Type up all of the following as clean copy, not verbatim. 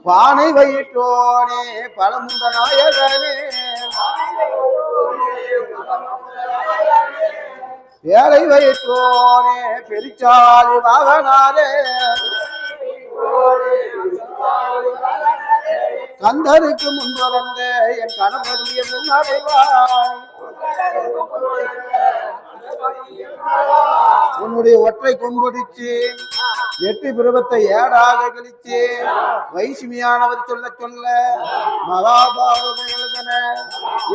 பானை வயிற்றோனே பழமுண்ட நாயகனே வேலை வயிற்றோனே பெரிச்சாலி வாகனாரே கந்தருக்கு முன்வந்த என் கணபதியை முன்னடைவாய் உன்னுடைய ஒற்றை கொம்படிச்சு 8 பிறவத்தை ஏடாக கழிச்சு வைஷ்மியானவர் சொல்ல சொல்ல மகாபாரதம் எழுதன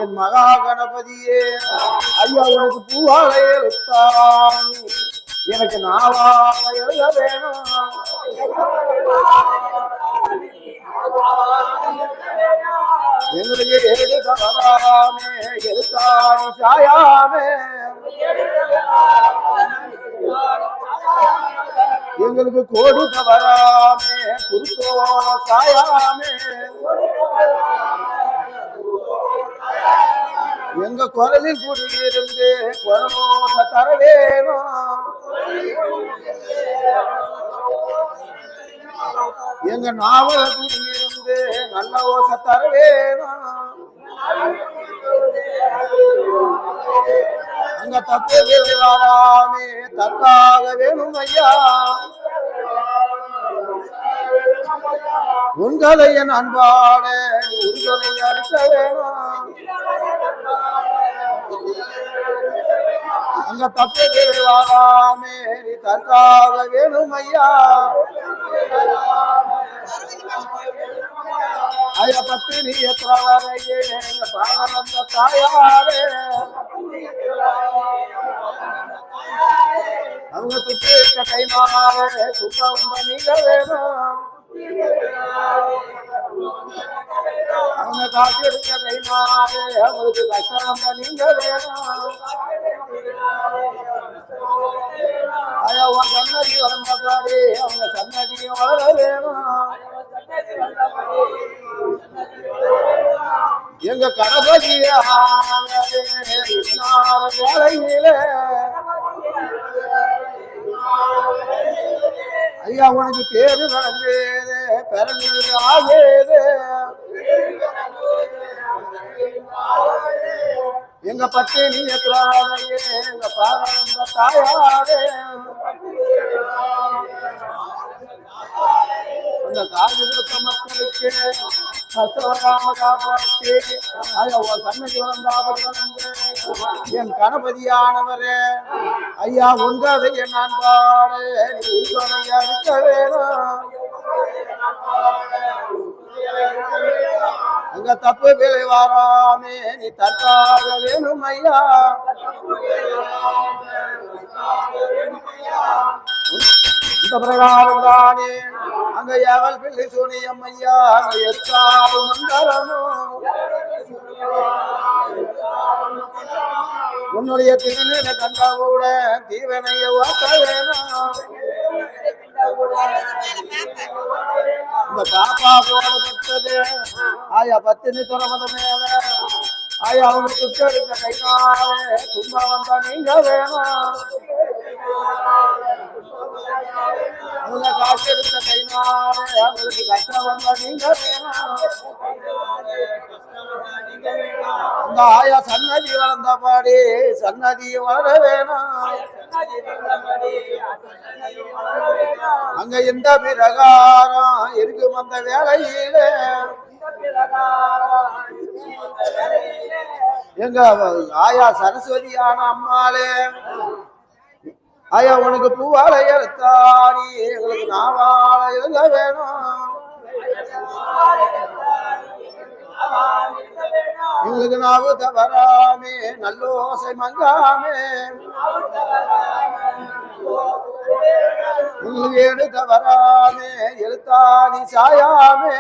என் மகா கணபதியே ஐயா உனக்கு பூவாலை எழுத்தான் எனக்கு நாவாக எழுத வேணும் எங்களுக்கு எழுதாமே எழுத்தாணி சாயாமே எங்களுக்கு கோடு தவறாமே குருத்தோ சாயாமே எங்க குரலில் குடியிருந்து குரலோச தர வேணும் எங்க நாவல குடியிருந்து நல்ல ஓச தர வேணும் அங்க தப்பு வராமே தக்காக வேணும் ஐயா உங்களை என் அன்பாட உங்களை அறுக்க வேணும் அங்க தப்பு வராமே தக்காக வேணும் ஐயா ஐயா பத்தினி எத்தவரையே பிராணந்த தாயாரே அவங்க துட்டு கை மாறே சுத்தம் நீங்க வேணும் அவங்க காசு எடுக்க கை மாறே அவங்களுக்கு கஷ்டம் நீங்க வேணும் ஐயா உன் சன்னதி வரம்பாடி அவங்க சன்னதியும் வளர வேணும் எங்க கணபதிய வேலையில ஐயா உனக்கு பேரு வளர்ந்தேது பிறகு ஆகேது எங்க பத்தினி எத்தாரையே எங்க பாரந்த தாயாரே அந்த காது கொடுத்த மக்களுக்கு காப்பாற்றி சன்னதி என் கணபதியானவரே ஐயா உங்கதை நான் பாடு இருக்க வேணும் அங்க தப்பு விலை வாராமே நீ தற்காக வேணும் ஐயா இந்த பிரகாரம் தானே அங்க எவல் பிள்ளை சூனியம் ஐயா எத்தாலும் மண்டலமும் உன்னுடைய திருநில கண்டா கூட தீவனைய வாக்க வேணும் இந்த பாப்பா போடப்பட்டது ஆயா பத்தினி துறமத மேல ஆயா அவங்களுக்கு எடுக்க கைனாலே சும்மா வந்தா நீங்க வேணும் அவங்க காசு எடுக்க கைனாலே அவங்களுக்கு கஷ்டம் வந்தா நீங்க வேணும் அந்த ஆயா சன்னதி வளர்ந்த பாடி சன்னதி வளர வேணும் அங்க எந்த பிரகாரம் இருக்கும் அந்த வேலையில எங்க ஆயா சரஸ்வதியான அம்மாளே ஐயா உனக்கு பூவாலை எழுத்தாடி எங்களுக்கு நாவாலை எழுத வேணும் எங்களுக்கு நாவு தவறாமே நல்லோசை மங்காமே உங்களுக்கு ஏடு தவறாமே எழுத்தாணி சாயாமே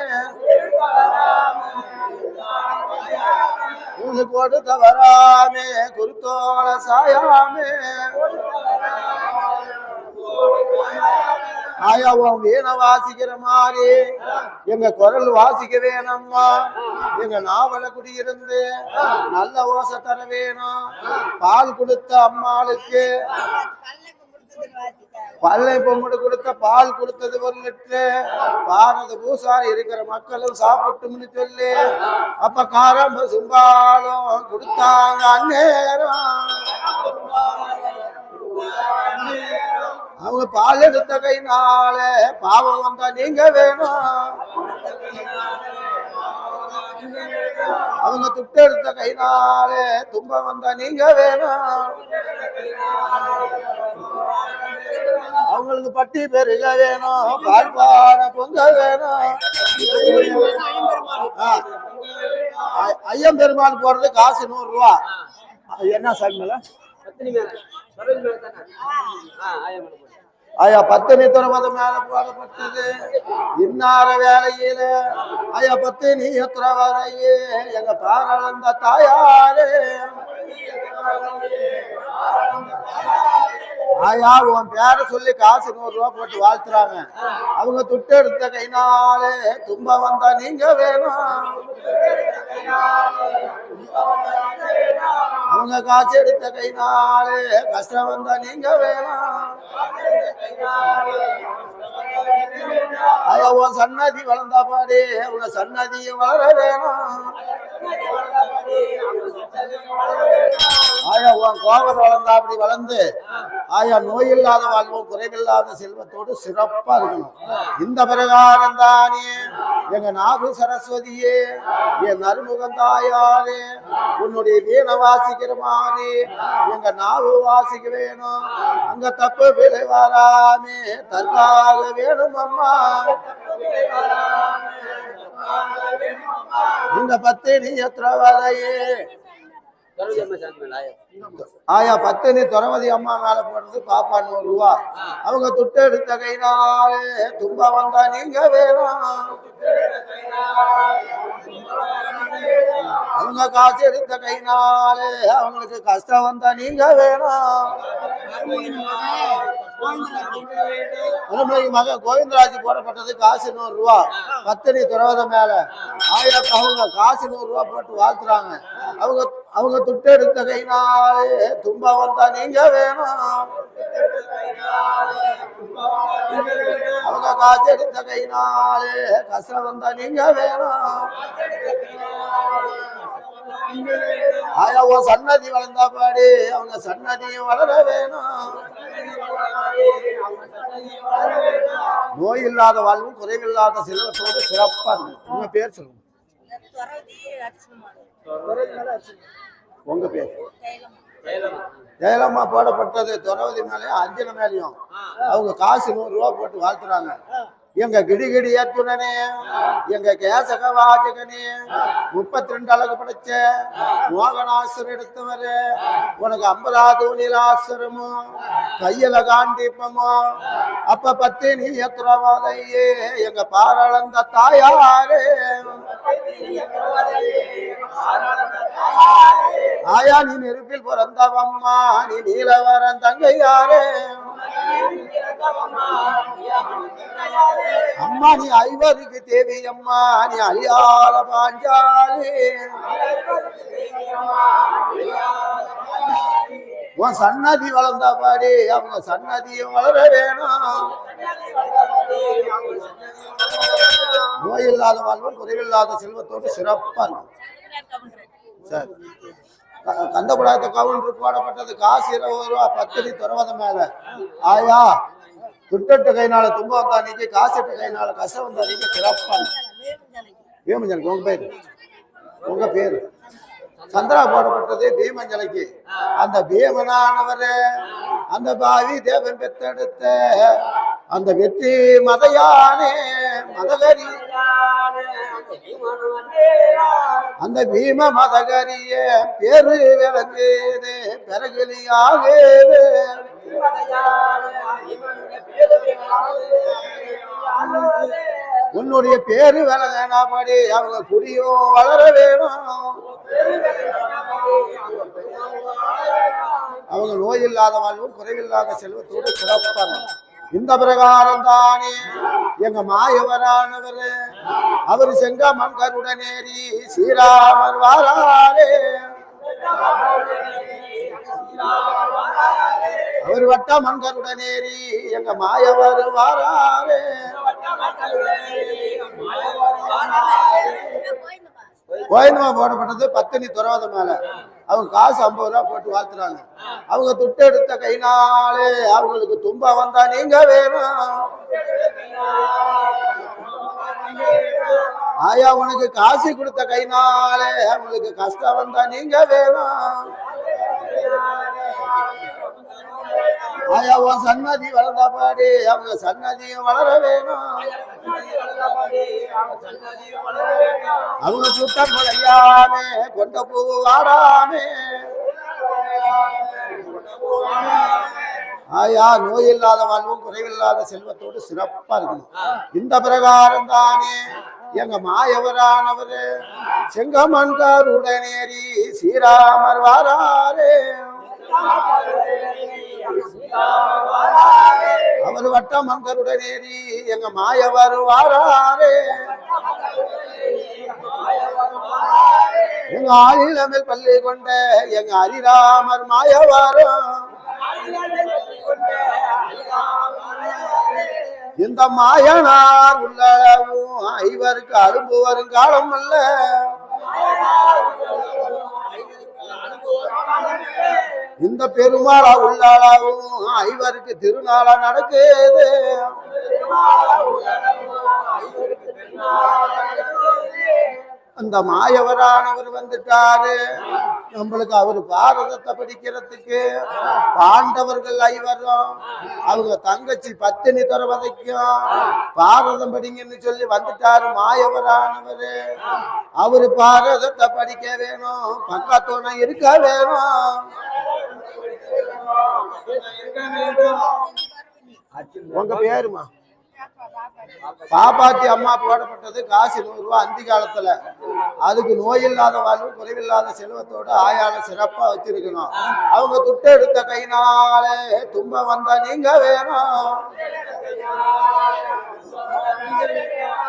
உங்களுக்கு ஓடு தவறாமே குருத்தோட சாயாமே ஆயா உன் வீணை வாசிக்கிற மாதிரி எங்க குரல் வாசிக்க வேணும்மா எங்க நாவல குடியிருந்து நல்ல ஓசை தர வேணும் பால் கொடுத்த அம்மாளுக்கு பல்லை பொம்முடு கொடுத்த பால் கொடுத்தது 1 லிட்டர் பாரத பூசாரி இருக்கிற மக்களும் சாப்பிட்டும்னு சொல்லி அப்ப காரம் பசும்பாலும் கொடுத்தாங்க அந்நேரம் அவங்க பால் எடுத்த கைனால பாவம் வந்தா நீங்க வேணும் அவங்க துட்டு எடுத்த கைனாலே துன்பம் வந்தா நீங்க வேணும் அவங்களுக்கு பட்டி பெருக வேணும் பால்பான பொங்க வேணும் ஐயம் பெருமாள் போறது காசு 100 ரூபா என்ன சாமி மேல ஐயா 10 நித்திரமத மேல போடப்பட்டது இன்னார வேலையில ஐயா 10 நித்திரவரையே எங்க பாரளந்த தாயாரே ஆயா உன் பேரை சொல்லி காசு 100 ரூபா போட்டு வாழ்த்துறாங்க அவங்க துட்டு எடுத்த கைனாலே துன்பம் வந்தா நீங்க வேணும் அவங்க காசு எடுத்த கைனாலே கஷ்டம் வந்தா நீங்க வேணும் ஐயா உன் சன்னதி வளர்ந்தா பாடி உங்க சன்னதியும் வளர வேணும் ஆயா உன் கோபம் வளர்ந்தா அப்படி வளர்ந்து ஆயா நோய் இல்லாத வாழ்வும் குறைவில்லாத செல்வத்தோடு சிறப்பா இருக்கணும் இந்த பிரகாரம் தானே எங்க நாகு சரஸ்வதியே என் நறுமுகம் தாயாரே உன்னுடைய வீணை வாசிக்கிற மாதிரி எங்க நாவு வாசிக்க வேணும் அங்க தப்பு விலை வராமே தற்காக வேணும் அம்மா இந்த 10 நித்திரவரையே ஆயா 10 துறவதி அம்மா மேல போடுறது பாப்பா 100 ரூபா அவங்க துட்டு எடுத்த கைனாலே துன்பம் வந்தா நீங்க வேணும் அவங்க காசு எடுத்த கைனாலே அவங்களுக்கு கஷ்டம் வந்தா நீங்க வேணும் மக கோவிந்தராஜ் போடப்பட்டது காசு 100 ரூபா 10 துறவத மேல ஆயா அவங்க காசு 100 ரூபா போட்டு வாழ்த்துறாங்க அவங்க துட்டு எடுத்த கைனாலே துன்பம் வந்தா நீங்க வேணும் அவங்க காசு எடுத்த கைனாலே கஷ்டம் வந்தா நீங்க வேணும் ஆயா உன் சன்னதி வளர்ந்தா பாடி அவங்க சன்னதியும் வளர வேணும் நோய் இல்லாத வாழ்வும் குறைவில்லாத செல்வத்தோடு சிறப்பா உங்க பேர் சொல்லுங்க உங்க பேர் ஜெயலம்மா போடப்பட்டது துறவதி மேலேயும் அஞ்சன மேலேயும் அவங்க காசு 100 ரூபா போட்டு வாழ்த்துறாங்க எங்க கிடிகிடி அர்ஜுனனே எங்க கேசக வாஜகனே 32 அழகு படைச்ச மோகனாசுர எடுத்தவரு உனக்கு 50 தூணிலாசுரமும் கையில காண்டிப்பமும் அப்ப 10 நித்திரவரையே எங்க பாரளந்த தாயாரே ஆயா நீ நெருப்பில் பிறந்தவம்மா நீ நீலவரன் தங்கையாரே அம்மா நீ 50க்கு தேவி அம்மா நீ அழியாத பாஞ்சாலி உன் சன்னதி வளர்ந்தா பாடி அவங்க சன்னதியும் வளர வேணும் நோய் இல்லாத வாழ்வும் குறைவில்லாத செல்வத்தோடு சிறப்பா இருக்கும் சரி கந்தபுராத்த கவுண்டர் போடப்பட்டது காசு 20 ரூபா 10 துறவத மேல ஆயா துட்டட்டு கைனால துன்பம் வந்தா நீங்க காசிட்ட கைனால கஷ்டம் வந்தா நீங்க சிறப்பா பீமஞ்சலுக்கு உங்க பேரு சந்திரா போடப்பட்டது பீமஞ்சலைக்கு அந்த பீமனானவர் அந்த பாவி தேவன் பெத்தெடுத்த அந்த வெற்றி மதையானே மதகரி அந்த பீம மதகரிய பேரு விளங்குது பிறகுலியாகுது உன்னுடைய பேரு விளங்கனா படி அவங்க குடியும் வளர வேணும் அவங்க நோய் இல்லாத வாழ்வும் குறைவில்லாத செல்வத்தோடு சிறப்பாங்க இந்த பிரகாரம் தானே எங்க மாயவரானவர் அவர் செங்கமன் கருடனேரி ஸ்ரீராமர் வாராரே அவர் வட்ட மன்கருடனேறி எங்க மாயவர் வாராரே. கோயிலுமா போடப்பட்டது பத்தினி துறவத மேல. அவங்க காசு 50 ரூபா போட்டு வாழ்த்துறாங்க. அவங்க துட்டு எடுத்த கைனாலே அவங்களுக்கு துன்பம் வந்தா நீங்க வேணும். ஆயா உனக்கு காசு கொடுத்த கைனாலே அவங்களுக்கு கஷ்டம் வந்தா நீங்க வேணும். ஆயா உன் சன்னதி வளர்ந்தா பாடி அவங்க சன்னதியும் வளர வேணும். அவங்க சுத்தம் கொலையாமே கொண்ட பூ வாடாமே. ஆயா நோய் இல்லாத வாழ்வும் குறைவில்லாத செல்வத்தோடு சிறப்பா இருக்கணும். இந்த பிரகாரம் தானே எங்க மாயவரானவரு செங்கமன்காருடனேறி ஸ்ரீராமர் வாராரே. அவர் வட்ட மன்கருடனேறி எங்க மாயவர் வாராரே. எங்க ஆளிலமில் பள்ளி கொண்ட எங்க ஹரிராமர் மாயவாரம். இந்த மாயனார் உள்ளவும் ஐவருக்கு அரும்பு வரும் காலம் அல்ல. இந்த பெருமாளா உள்ளாளாவும் ஐவருக்கு திருநாளா நடக்குது. அந்த மாயவரானவர் வந்துட்டாரு. நம்மளுக்கு அவர் பாரதத்தை படிக்கிறதுக்கு பாண்டவர்கள் ஐவரும் அவங்க தங்கச்சி பத்தினி துறவதைக்கும் பாரதம் படிங்கன்னு சொல்லி வந்துட்டாரு மாயவரானவரு. அவரு பாரதத்தை படிக்க வேணும், பக்கத்தோன இருக்க வேணும். உங்க பேருமா? பாப்பாத்தி அம்மா போடப்பட்டது காசு 100 ரூபா அந்தி காலத்துல. அதுக்கு நோய் இல்லாத வாழ்வு குறைவில்லாத செல்வத்தோட ஆயால சிறப்பா வச்சிருக்கணும். அவங்க துட்டு எடுத்த கைனாலே துன்பம் வந்தா நீங்க வேணும்.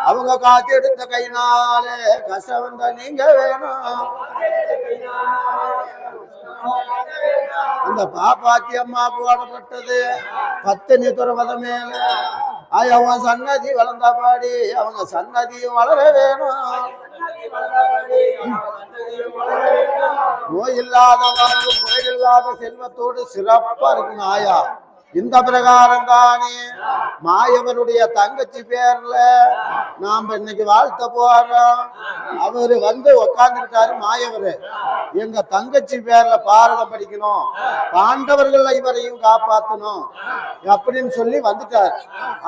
அவங்க காசு எடுத்த கைனாலே கஷ்டம் வந்தா நீங்க வேணும். அந்த பாப்பாத்தி அம்மா போடப்பட்டது பத்தினி துறவத மேல. அவன் சன்னதி வளர்ந்தா பாடி அவங்க சன்னதியும் வளர வேணும். நோய் இல்லாத வாழ்வு குறையில்லாத செல்வத்தோடு சிறப்பா இருக்கணும் ஆயா. இந்த பிரகாரம் தானே மாயவருடைய தங்கச்சி பேர்ல நாம இன்னைக்கு வாழ்த்த போறோம். அவரு வந்து உக்காந்துட்டாரு மாயவரு. எங்க தங்கச்சி பேர்ல பாரதம் படிக்கணும், பாண்டவர்கள் இவரையும் காப்பாற்றணும் அப்படின்னு சொல்லி வந்துட்டார்.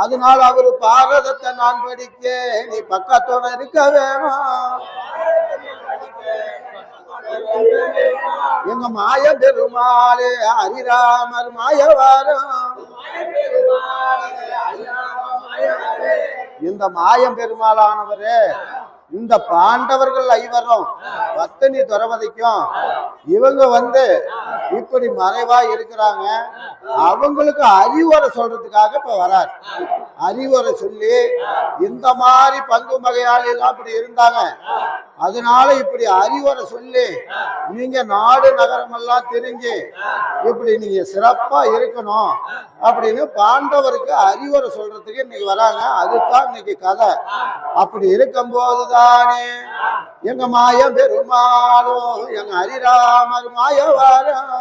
அதனால அவரு பாரதத்தை நான் படிக்க நீ பக்கத்தோட இருக்க வேணும். எங்க மாய பெருமாளே ஹரிராமர் மாயவாரம். இந்த மாயம் பெருமாளானவரே இந்த பாண்டவர்கள் ஐவரும் பத்தினி துறவதைக்கும் இவங்க வந்து இப்படி மறைவா இருக்கிறாங்க. அவங்களுக்கு அறிவுரை சொல்றதுக்காக இப்ப வரார். அறிவுரை சொல்லி இந்த மாதிரி பங்கு வகையாளி எல்லாம் இப்படி இருந்தாங்க. அதனால இப்படி அறிவுரை சொல்லி நீங்க நாடு நகரம் எல்லாம் தெரிஞ்சு இப்படி நீங்க சிறப்பா இருக்கணும் அப்படின்னு பாண்டவருக்கு அறிவுரை சொல்றதுக்கு இன்னைக்கு வராங்க. அதுதான் இன்னைக்கு கதை. அப்படி இருக்கும் போதுதானே எங்க மாய பெருமாளும் எங்க ஹரிராமர் மாயவாரம்.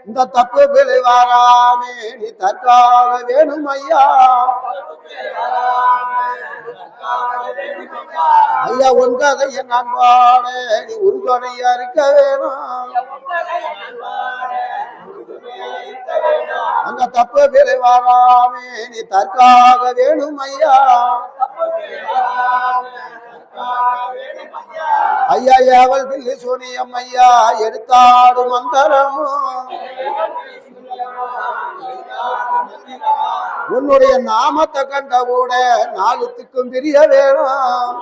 இந்த தப்பு பிழை வாராமே நீ தற்காக வேணும் ஐயா. ஐயா உன் கதைய நான் பாட நீ உறுதுணையா இருக்க வேணும். அங்க தப்பு பிழை வாராமே நீ தற்காக வேணும் ஐயா. ஐயா ஏவல் பில்லி சோனியம் ஐயா எடுத்தாடும் மந்தரமும் உன்னுடைய நாமத்தை கண்ட கூட நாளுத்துக்கும் பிரிய வேணும்.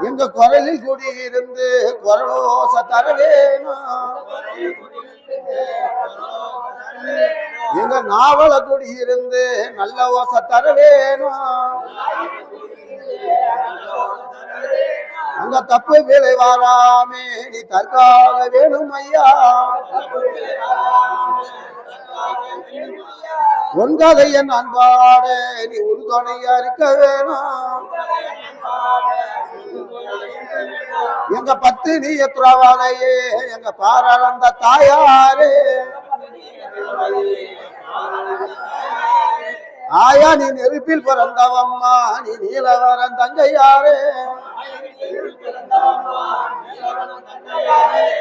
எங்க குரலில் கூடி இருந்து குரலோச தர வேணும். எங்க நாவல குடியிருந்து நல்ல ஓசை தர வேணும். அங்க தப்பு விலை வாராமே நீ தற்காக வேணும் ஐயா. உன் கதைய நான் பாட நீ உறுதுணையா இருக்க வேணும். எங்க பத்தினி எத்திரவாதையே எங்க பாராளந்த தாயாரே. ஆயா நீ நெருப்பில் பிறந்தவம்மா நீ நீலவரன் தங்கையாரே.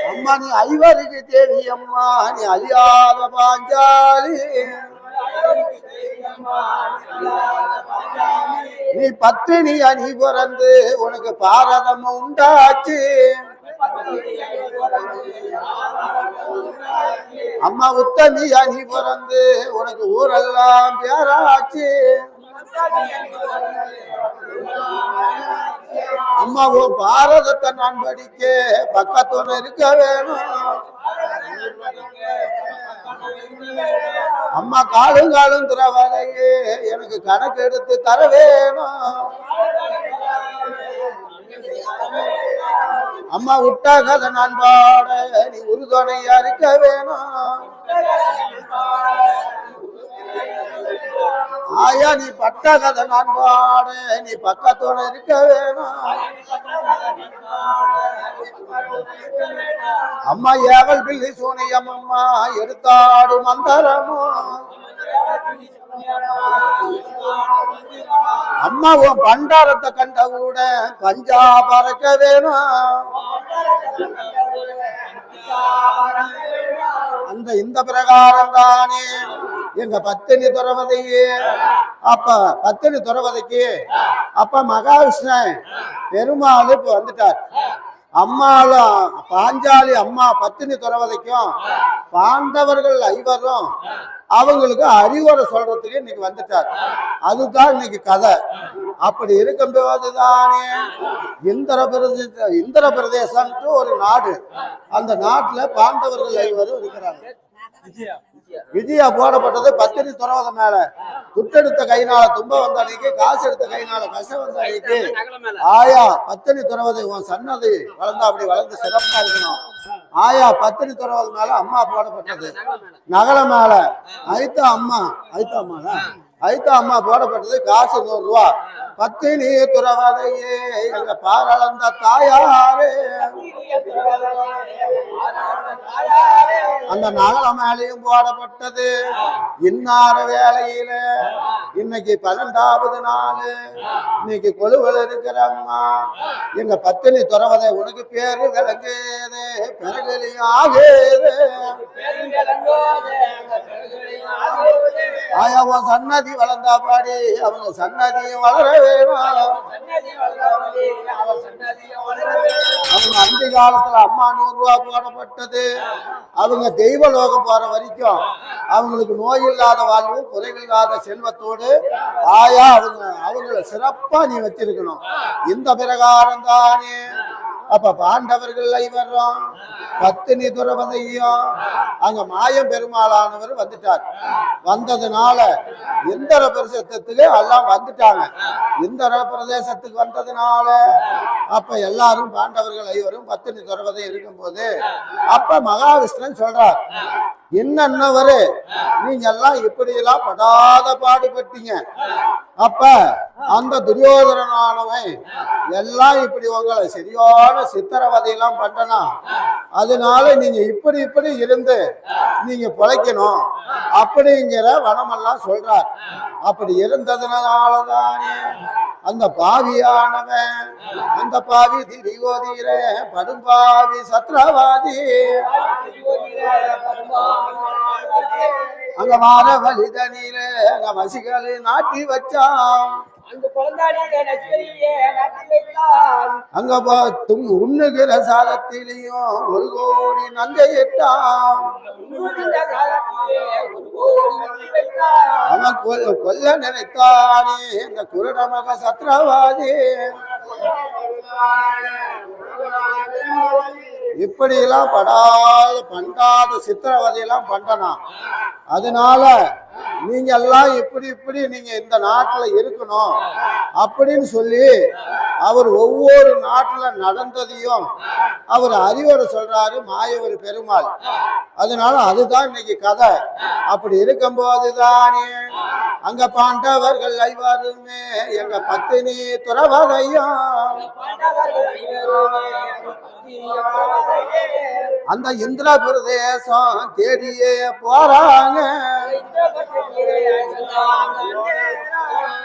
அம்மா நீ ஐவருக்கு தேவி அம்மா நீ அழியாத பாஞ்சாலி. நீ பத்தினி அணி பிறந்து உனக்கு பாரதம் உண்டாச்சு. அம்மா உத்தமி அணி பிறந்து உனக்கு ஊரெல்லாம் பேராச்சு. அம்மா உன் பாரதத்தை நான் படிக்க பக்கத்தோடு இருக்க வேணும். அம்மா காலும் காலும் திரவதையே எனக்கு கணக்கு எடுத்து தர வேணும். அம்மா விட்டா கதை நான் பாட நீ உறுதுணையா இருக்க வேணும். ஆயா நீ பட்ட கதை நான் பாட நீ பக்கத்தோட இருக்க வேணும். அம்மா ஏவல் பில்லி சூனியம் அம்மா எடுத்தாடு மந்தரமும். அம்மா உன் பண்டாரத்தை கண்ட கூட பஞ்சா பறக்க வேணும். அந்த இந்த பிரகாரம் தானே எங்க பத்தினி துறவதையே. அப்ப பத்தினி துறவதைக்கு அப்ப மகாவிஷ்ணன் பெருமாள் இப்ப வந்துட்டார். அம்மாலும் பாஞ்சாலி அம்மா பத்தினி துறவதைக்கும் பாண்டவர்கள் ஐவரும் அவங்களுக்கு அறிவுரை சொல்றதுக்கு இன்னைக்கு வந்துட்டார். அதுதான் இன்னைக்கு கதை. அப்படி இருக்கும்போதுதானே இந்திர பிரதேசம் ஒரு நாடு. அந்த நாட்டுல பாண்டவர்கள் ஐவரும் இருக்கிறாங்க. விஜயா போடப்பட்டது பத்தினி துறவத மேல. துட்டெடுத்த கைனால தும்ப வந்த அன்னைக்கு, காசு எடுத்த கைனால கஷ்டம் வந்த அன்னைக்கு ஆயா பத்தினி துறவதை உன் சன்னதி வளர்ந்தா அப்படி வளர்ந்து சிறப்பா இருக்கணும். ஆயா பத்தினி துறவத மேல அம்மா போடப்பட்டது. நகல மேல ஐத்தா அம்மா போடப்பட்டது. காசு 100 ரூபா. பத்தினி துறவதையே எங்க பாராளந்த தாயாரே. அந்த நகல மேலையும் போடப்பட்டது. இன்னார வேலையில இன்னைக்கு 12வது நாள். இன்னைக்கு கொலுவல் இருக்கிற அம்மா எங்க பத்தினி துறவதை உனக்கு பேரு விளங்குது பிறகுலையும் ஆகுது. ஆயா உன் சன்னதி வளர்ந்தா பாடி அவங்க சன்னதியும் வளர வேணும். அவங்க அந்த காலத்துல அம்மா 100 ரூபா போடப்பட்டது. அவங்க தெய்வ லோகம் போற வரைக்கும் அவங்களுக்கு நோய் இல்லாத வாழ்வு குறைவில்லாத செல்வத்தோடு ஆயா அவங்கள சிறப்பா நீ வச்சிருக்கணும். இந்த பிரகாரம் தானே அப்ப பாண்டவர்கள் ஐவரும் பத்தினி துறவதையும் அங்க மாயம் பெருமாளானவர் வந்துட்டார். வந்ததுனால இந்திர பிரதேசத்துக்கு எல்லாம் வந்துட்டாங்க. இந்திர பிரதேசத்துக்கு வந்ததுனால அப்ப எல்லாரும் பாண்டவர்கள் ஐவரும் பத்தினி துறவதை இருக்கும்போது அப்ப மகாவிஷ்ணன் சொல்றார், என்னன்னவரு நீங்க எல்லாம் இப்படி எல்லாம் படாத பாடுபட்டீங்க. அப்ப அந்த துரியோதரனானவன் எல்லாம் இப்படி உங்களை சரியான சித்திரவதையெல்லாம் பண்ணனா, அதனால நீங்க இப்படி இருந்து நீங்க பிழைக்கணும் அப்படிங்கிற வனமெல்லாம் சொல்றார். அப்படி இருந்ததுனாலதானே அந்த பாவியானவன் அந்த பாவி திரியோதீர படும்பாவி சத்ரவாதி அங்க வார வலிதனில அங்க வசிகளை நாட்டி வச்சான். அங்க உண்ணுகிற சாதத்திலையும் 1 கோடி நஞ்சை இட்டான். அவன் கொல்ல நினைத்தானே இந்த குருடமக சத்ரவாதி. இப்படி எல்லாம் பண்டாத சித்திரவதையெல்லாம் பண்ணனா. அதனால நீங்க எல்லாம் இப்படி நீங்க இந்த நாட்டுல இருக்கணும் அப்படின்னு சொல்லி அவர் ஒவ்வொரு நாட்டுல நடந்ததையும் அவர் அறிவுரை சொல்றாரு மாயவர் பெருமாள். அதனால அதுதான் இன்னைக்கு கதை. அப்படி இருக்கும் போதுதானே அங்க பாண்டவர்கள் ஐவருமே எங்க பத்தினி துறவதையும் அந்த இந்திர பிரதேசம் தேடியே போறாங்க.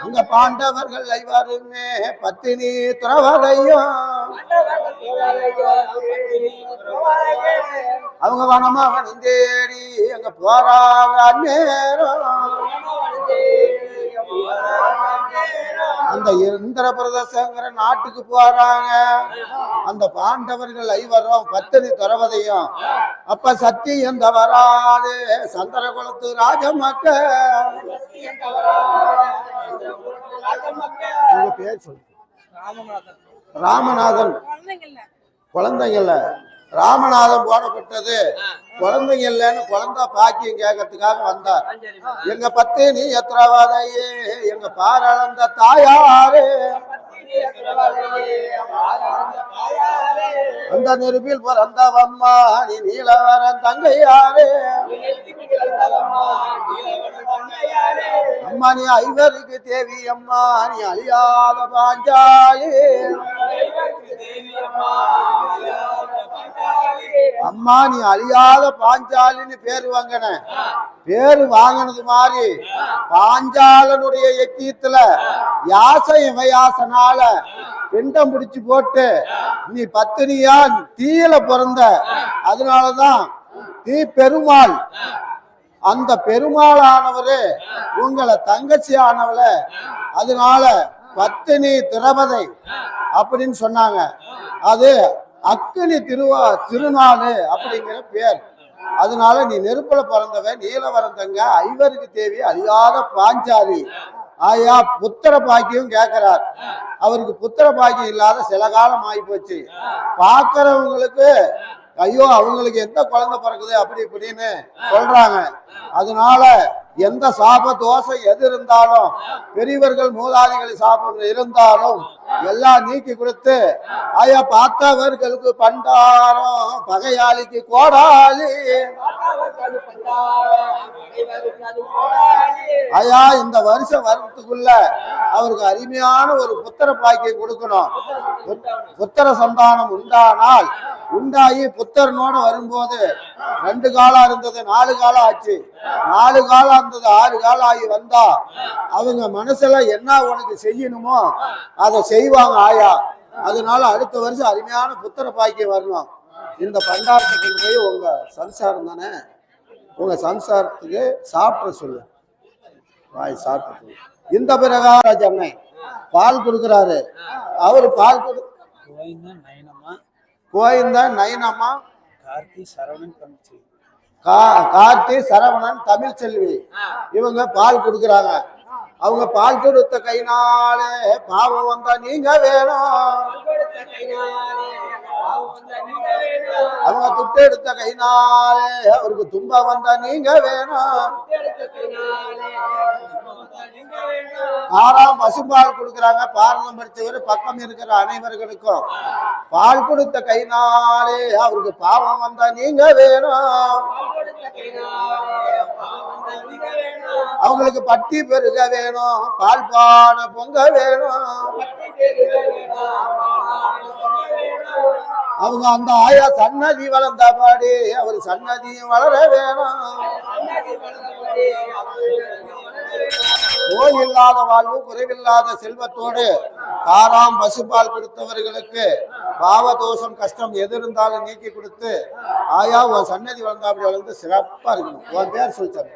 அங்க பாண்டவர்கள் ஐவருமே பத்தினி துறவதையும் அவங்க வனமாவனம் தேடி அங்க போறாங்க. நேரம் அந்த இந்திர பிரதேசங்கிற நாட்டுக்கு போறாங்க. அந்த பாண்டவர்கள் ஐவரும் பத்தினி துறவதையும் அப்ப சத்தியம் தவறாது சந்திரகுலத்து ராஜமக்க பேர் சொல்லு ராமநாதன். குழந்தைங்கல்ல ராமநாதன் போடப்பட்டது குழந்தைங்க இல்லைன்னு குழந்தை பாக்கியம் கேட்கறதுக்காக வந்தார். எங்க பத்தினி எத்திரவதையே எங்க பாரளந்த தாயாரு அந்த நெருப்பில் பிறந்தவம்மா நீ நீலவரன் தங்கையாரு. அம்மா நீ ஐவருக்கு தேவி அம்மா நீ அழியாத பாஞ்சாலி. அம்மா நீ அழியாத பாஞ்சாலின்னு பேரு வாங்கின. பேரு வாங்கினது மாதிரி பாஞ்சாலனுடைய எக்கியத்துல யாசை இவையாசனால பிண்டம் பிடிச்சு போட்டு நீ பத்தினியா தீயில பிறந்த. அதனாலதான் தீ பெருமாள். அந்த பெருமாளானவரு உங்களை தங்கச்சி ஆனவள. அதனால பத்தினி திரபதை அப்படின்னு சொன்னாங்க. அது அக்கினி திருநாள் அப்படிங்கிற பேர். அதனால நீ நெருப்புல பிறந்தவன் நீலவரம் தங்க ஐவருக்கு தேவி அழியாத பாஞ்சாலி. ஆயா புத்திர பாக்கியம் கேட்கிறார். அவருக்கு புத்திர பாக்கியம் இல்லாத சில காலம் ஆகி போச்சு. பாக்குறவங்களுக்கு ஐயோ அவங்களுக்கு எந்த குழந்தை பிறகுது அப்படி இப்படின்னு சொல்றாங்க. அதனால எந்த சாப தோஷம் எது இருந்தாலும் பெரியவர்கள் மூதாதிகள் சாபம் இருந்தாலும் எல்லாம் நீக்கி கொடுத்து ஆயா பார்த்தவர்களுக்கு பண்டாரம் பகையாளிக்கு கோடாலி. ஐயா இந்த வருஷம் வரத்துக்குள்ள அவருக்கு அருமையான ஒரு புத்திர பாக்கியம் கொடுக்கணும். புத்திர சந்தானம் உண்டானால் உண்டாகி புத்தரனோட வரும்போது 2 காலம் இருந்தது 4 காலம் ஆச்சு. 4 காலம் இருந்தது 6 காலம் ஆகி வந்தா அவங்க மனசுல என்ன உனக்கு செய்யணுமோ அதை செய்வாங்க ஆயா. அதனால அடுத்த வருஷம் அருமையான புத்திர பாக்கியம் வரணும். இந்த பண்டாரத்துக்கு போய் உங்க சம்சாரம் தானே உங்க சம்சாரத்துக்கு சாப்பிட சொல்லு. வாய் சாப்பிட்டு இந்த பிரகார சென்னை பால் கொடுக்குறாரு. அவரு பால் கோயந்தான் நயனம்மா கார்த்தி சரவணன் தமிழ் செல்வி இவங்க பால் கொடுக்குறாங்க. அவங்க பால் கொடுத்த கைனாலே பாவம் வந்தா நீங்க வேணும். அவங்க துட்டு எடுத்த கைனாலே அவருக்கு துன்பம் வந்தா நீங்க வேணும். ஆறாம் பசுபால் கொடுக்குறாங்க. பாரதம் படித்தவர் பக்கம் இருக்கிற அனைவர்களுக்கும் பால் கொடுத்த கைனாலே அவருக்கு பாவம் வந்தா நீங்க வேணும். அவங்களுக்கு பட்டி பெருக வேணும். பால் பான பொங்க வேணும். அவங்க அந்த ஆயா சன்னதி வளர்ந்த பாடி அவர் சன்னதியும் வளர வேணும். நோய் இல்லாத வாழ்வு குறைவில்லாத செல்வத்தோடு காராம் பசுபால் கொடுத்தவர்களுக்கு பாவதோஷம் கஷ்டம் எது இருந்தாலும் நீக்கி கொடுத்து ஆயா உன் சன்னதி வளர்ந்தா அப்படி வளர்ந்து சிறப்பா இருக்கணும். உன் பேர் சொல்லிட்டாங்க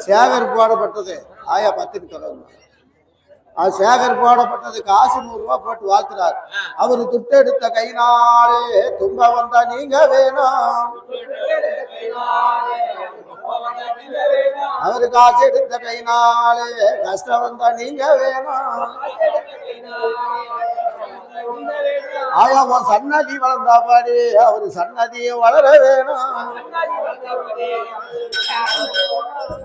சேகர் போடப்பட்டது ஆயா பத்தினி தொடர்ந்து. அது சேகர் போடப்பட்டது காசு 100 ரூபாய் போட்டு வாழ்த்துறார். அவரு துட்டெடுத்த கைனாலே துன்ப வந்தா நீங்க வேணும். அவரு காசு எடுத்த கைனாலே கஷ்டம் வந்தா நீங்க வேணும். ஆயா உன் சன்னதி வளர்ந்தாப்பாடி அவரு சன்னதியை வளர வேணும்.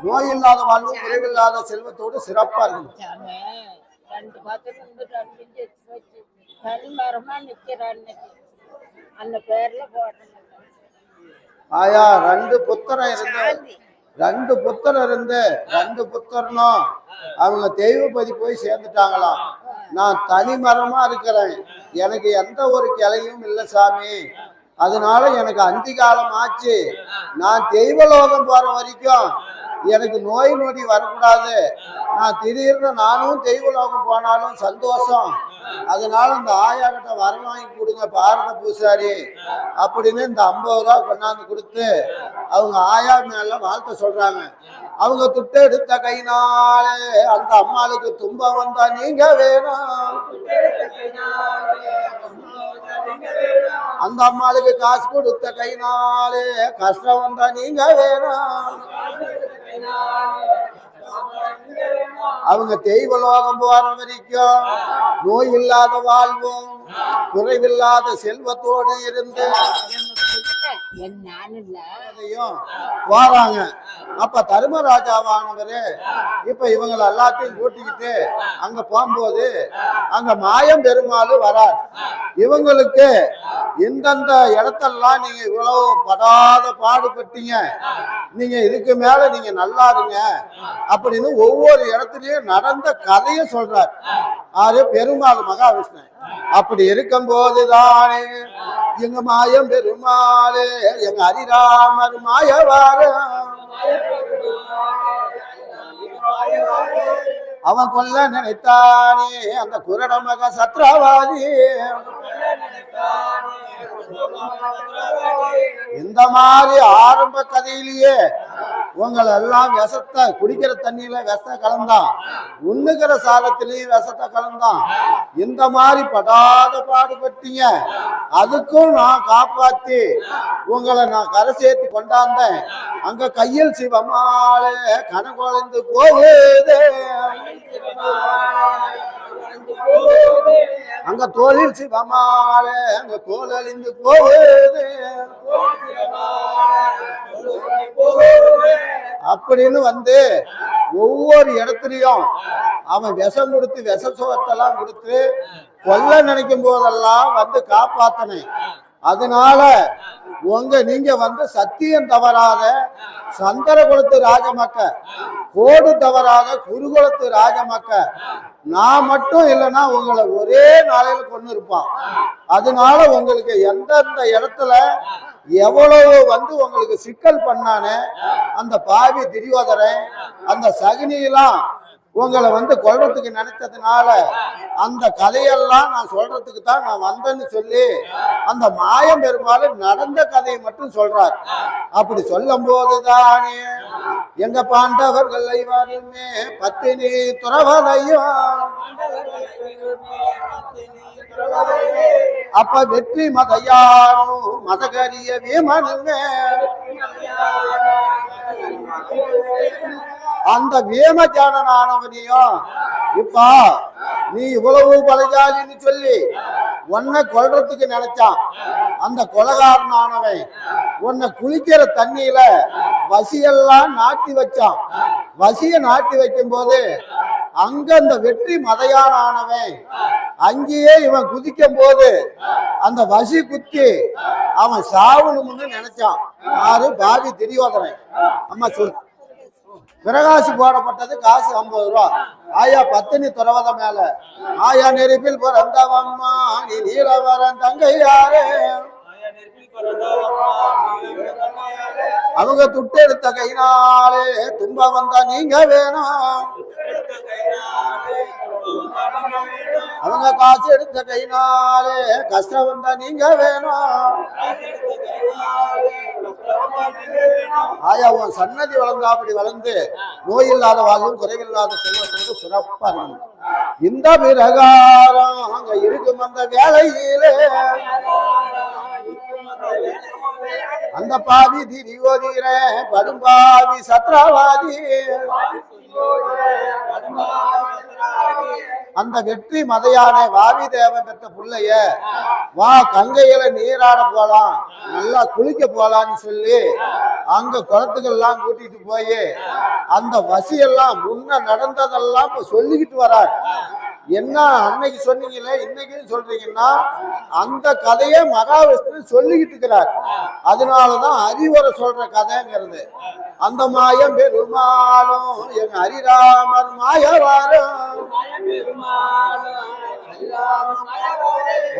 நோய் இல்லாத வாழ்வு குறைவில்லாத செல்வத்தோடு சிறப்பா இருக்கணும். ஆயா ரெண்டு புத்தர் இருந்து ரெண்டு புத்தர்னும் அவங்க தெய்வப்பதி போய் சேர்ந்துட்டாங்களாம். நான் தனி மரமா இருக்கிறேன், எனக்கு எந்த ஒரு கிளையும் இல்லை சாமி, அதனால எனக்கு அந்தி காலம் ஆச்சு, நான் தெய்வலோகம் போற வரைக்கும் எனக்கு நோய் நொடி வரக்கூடாது, நான் திடீர்னு நானும் தெய்வலோகம் போனாலும் சந்தோஷம், அதனால இந்த ஆயா கிட்ட வர வாங்கி கொடுங்க பாரத பூசாரி அப்படின்னு இந்த 50 ரூபா கொண்டாந்து கொடுத்து அவங்க ஆயா மேல வாழ்த்த சொல்றாங்க. அவங்க துட்டு எடுத்த கைனாலே அந்த அம்மாளுக்கு துன்பம் வந்தா நீங்க வேணும், அந்த அம்மாளுக்கு காசு கொடுத்த கைனாலே கஷ்டம் வந்தா நீங்க வேணும், அவங்க தெய்வலோகம் போற வரைக்கும் நோய் இல்லாத வாழ்வும் குறைவில்லாத செல்வத்தோடு இருந்து போறாங்க. அப்ப தர்மராஜாவானவரு இப்ப இவங்களை எல்லாத்தையும் கூட்டிக்கிட்டு அங்க போகும்போது அங்க மாயம் பெருமாள் வரார். இவங்களுக்கு இந்தந்த இடத்தெல்லாம் நீங்க இவ்வளவு படாத பாடுபட்டீங்க, நீங்க இதுக்கு மேல நீங்க நல்லா இருங்க அப்படின்னு ஒவ்வொரு இடத்துலயும் நடந்த கதையை சொல்றார். ஆறு பெருமாள் மகாவிஷ்ணு. அப்படி இருக்கும் போதுதானே எங்க மாயம் பெருமாளே எங்க ஹரிராமர் மாயவார அவன் கொல்ல நினைத்தானே அந்த குரட மக சத்ரவாதி. இந்த மாதிரி ஆரம்ப கதையிலேயே உங்களை எல்லாம் விஷத்தை குடிக்கிற தண்ணியில விஷத்தை கலந்தான், உண்ணுகிற சாதத்திலையும் விஷத்தை கலந்தான், இந்த மாதிரி படாத பாடுபட்டீங்க, அதுக்கும் நான் காப்பாத்தி உங்களை நான் கரை சேர்த்து கொண்டாந்தேன். அங்க கையில் சிவமாலே கனகொலைந்து போகுது, அங்க தோளில் சிவமாலே அங்க தோல் அழிந்து போகுது அப்படின்னு வந்து ஒவ்வொரு இடத்துலயும் அவன் விஷம் கொடுத்து விஷ சோத்தெல்லாம் கொடுத்து கொல்ல நினைக்கும் போதெல்லாம் வந்து காப்பாத்தனேன். அதனால நீங்க வந்து சத்தியம் தவறாத சந்தரகுலத்து ராஜமக்க, கோடு தவறாத குருகுலத்து ராஜமக்க, நான் மட்டும் இல்லைன்னா உங்களை ஒரே நாளையில கொண்டு இருப்பான். அதனால உங்களுக்கு எந்தெந்த இடத்துல எவ்வளவு வந்து உங்களுக்கு சிக்கல் பண்ணானே அந்த பாவி துரியோதரன் அந்த சகுனியெல்லாம் உங்களை வந்து கொல்றதுக்கு நினைச்சதுனால அந்த கதையெல்லாம் நான் சொல்றதுக்கு தான் நான் வந்தேன்னு சொல்லி அந்த மாயம் பெருமாள் நடந்த கதையை மட்டும் சொல்றார். அப்படி சொல்லும் போதுதானே எங்க பாண்டவர்கள் ஐவருமே பத்தினி துறவதையும் அப்ப வெற்றி மதையாரும் மதகரிய வீமனுமே அந்த வீமஜானனானவனையும் இப்ப நீ இவ்வளவு பலஜாலின்னு சொல்லி உன்னை கொல்றதுக்கு நினைச்சான். அந்த கொலகாரனானவன் உன்னை குளிக்கிற தண்ணியில வசியெல்லாம் நாட்டி வச்சான். வசிய நாட்டி வைக்கும் போது அங்க அந்த வெற்றி மதையானவன் அங்கேயே இவன் குதிக்கும் போது அந்த வசி குத்தி அவன் சாவணும்னு நினைச்சான். யாரு? பாவி துரியோதனன். அம்மா சொல். பிரகாசி போடப்பட்டது காசு 50 ரூபா. ஆயா பத்தினி துறவத மேல ஆயா நெருப்பில் பிறந்தவம்மா நீ நீலவரன் தங்கை யாரு? அவங்க துட்டு எடுத்த கைனாலே துன்ப வந்தா நீங்க வேணும், அவங்க காசு எடுத்த கைனாலே கஷ்டம் வந்தா நீங்க வேணும். ஆயா உன் சன்னதி வளர்ந்தா அப்படி வளர்ந்து நோய் இல்லாத வாழ்வும் குறைவில்லாத செல்வத்தோடு சிறப்பா இருக்கணும். இந்த பிரகாரம் அங்க இருக்கும் அந்த வேலையிலே அந்த பாவி திரியோதிர படும்பாவி சத்ரவாதி அந்த வெற்றி மதையான வாவி தேவன் பெற்ற பிள்ளைய வா கங்கையில நீராட போலாம், நல்லா குளிக்க போலான்னு சொல்லி அங்க குளத்துக்கெல்லாம் கூட்டிட்டு போய் அந்த வசியெல்லாம் முன்ன நடந்ததெல்லாம் இப்ப சொல்லிக்கிட்டு வரார். என்ன அன்னைக்கு சொன்னீங்களே இன்னைக்கும் சொல்றீங்கன்னா அந்த கதையை மகாவிஷ்ணு சொல்லிக்கிட்டு இருக்கிறார். அதனாலதான் அறிவுரை சொல்ற கதைங்கிறது. அந்த மாயம் பெருமாளும் எங்க ஹரிராமர் மாயவாரும்.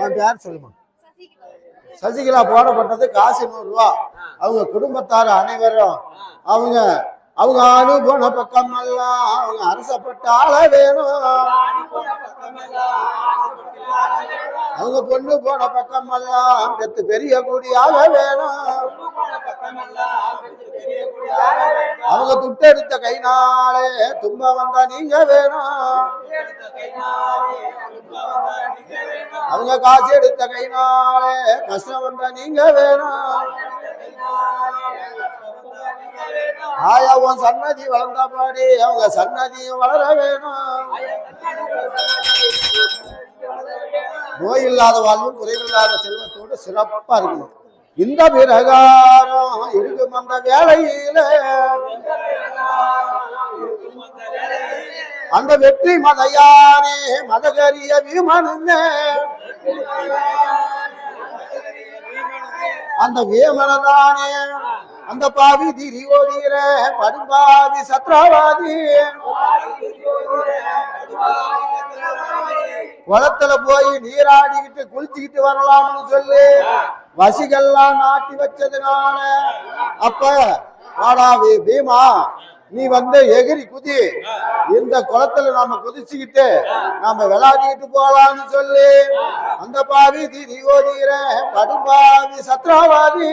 உன் பேர் சொல்லுமா? சசிகலா போடப்பட்டது காசு 100 ரூபா. அவங்க குடும்பத்தார் அனைவரும் அவங்க அவங்க அனுபவ பக்கம் எல்லாம் அவங்க அரசப்பட்ட ஆள வேணும். அவங்க பொண்ணு போன பக்கம் எல்லாம் பெத்து பெரிய கூடியாக வேணும். அவங்க துட்டெடுத்த கைனாலே தும்ப வந்தா நீங்க வேணும். அவங்க காசு எடுத்த கைனாலே கஷ்டம் வந்தா நீங்க வேணும். ஆயா உன் சன்னதி வளர்ந்தா பாடி அவங்க சன்னதியும் வளர வேணும். நோய் இல்லாத வாழ்வும் குறைவில்லாத செல்வத்தோடு சிறப்பா இருக்கணும். இந்த பிரகாரம் இருக்கும் அந்த வேலையில அந்த வெற்றி மதையானே மதகரிய வீமனுமே அந்த வீமனதானே அந்த பாவி திரியோதீர படும்பாவி சத்ராவாதி குளத்துல போய் நீராடிக்கிட்டு குளிச்சுக்கிட்டு வரலாம்னு சொல்லி வசிகள்லாம் நாட்டி வச்சதுனால அப்ப வாடாவி பீமா நீ வந்து எகிரி குதி, இந்த குளத்துல நாம குதிச்சுக்கிட்டு நாம விளையாடிக்கிட்டு போலான்னு சொல்லி அந்த பாவி திரியோதீர படும்பாவி சத்ராவாதி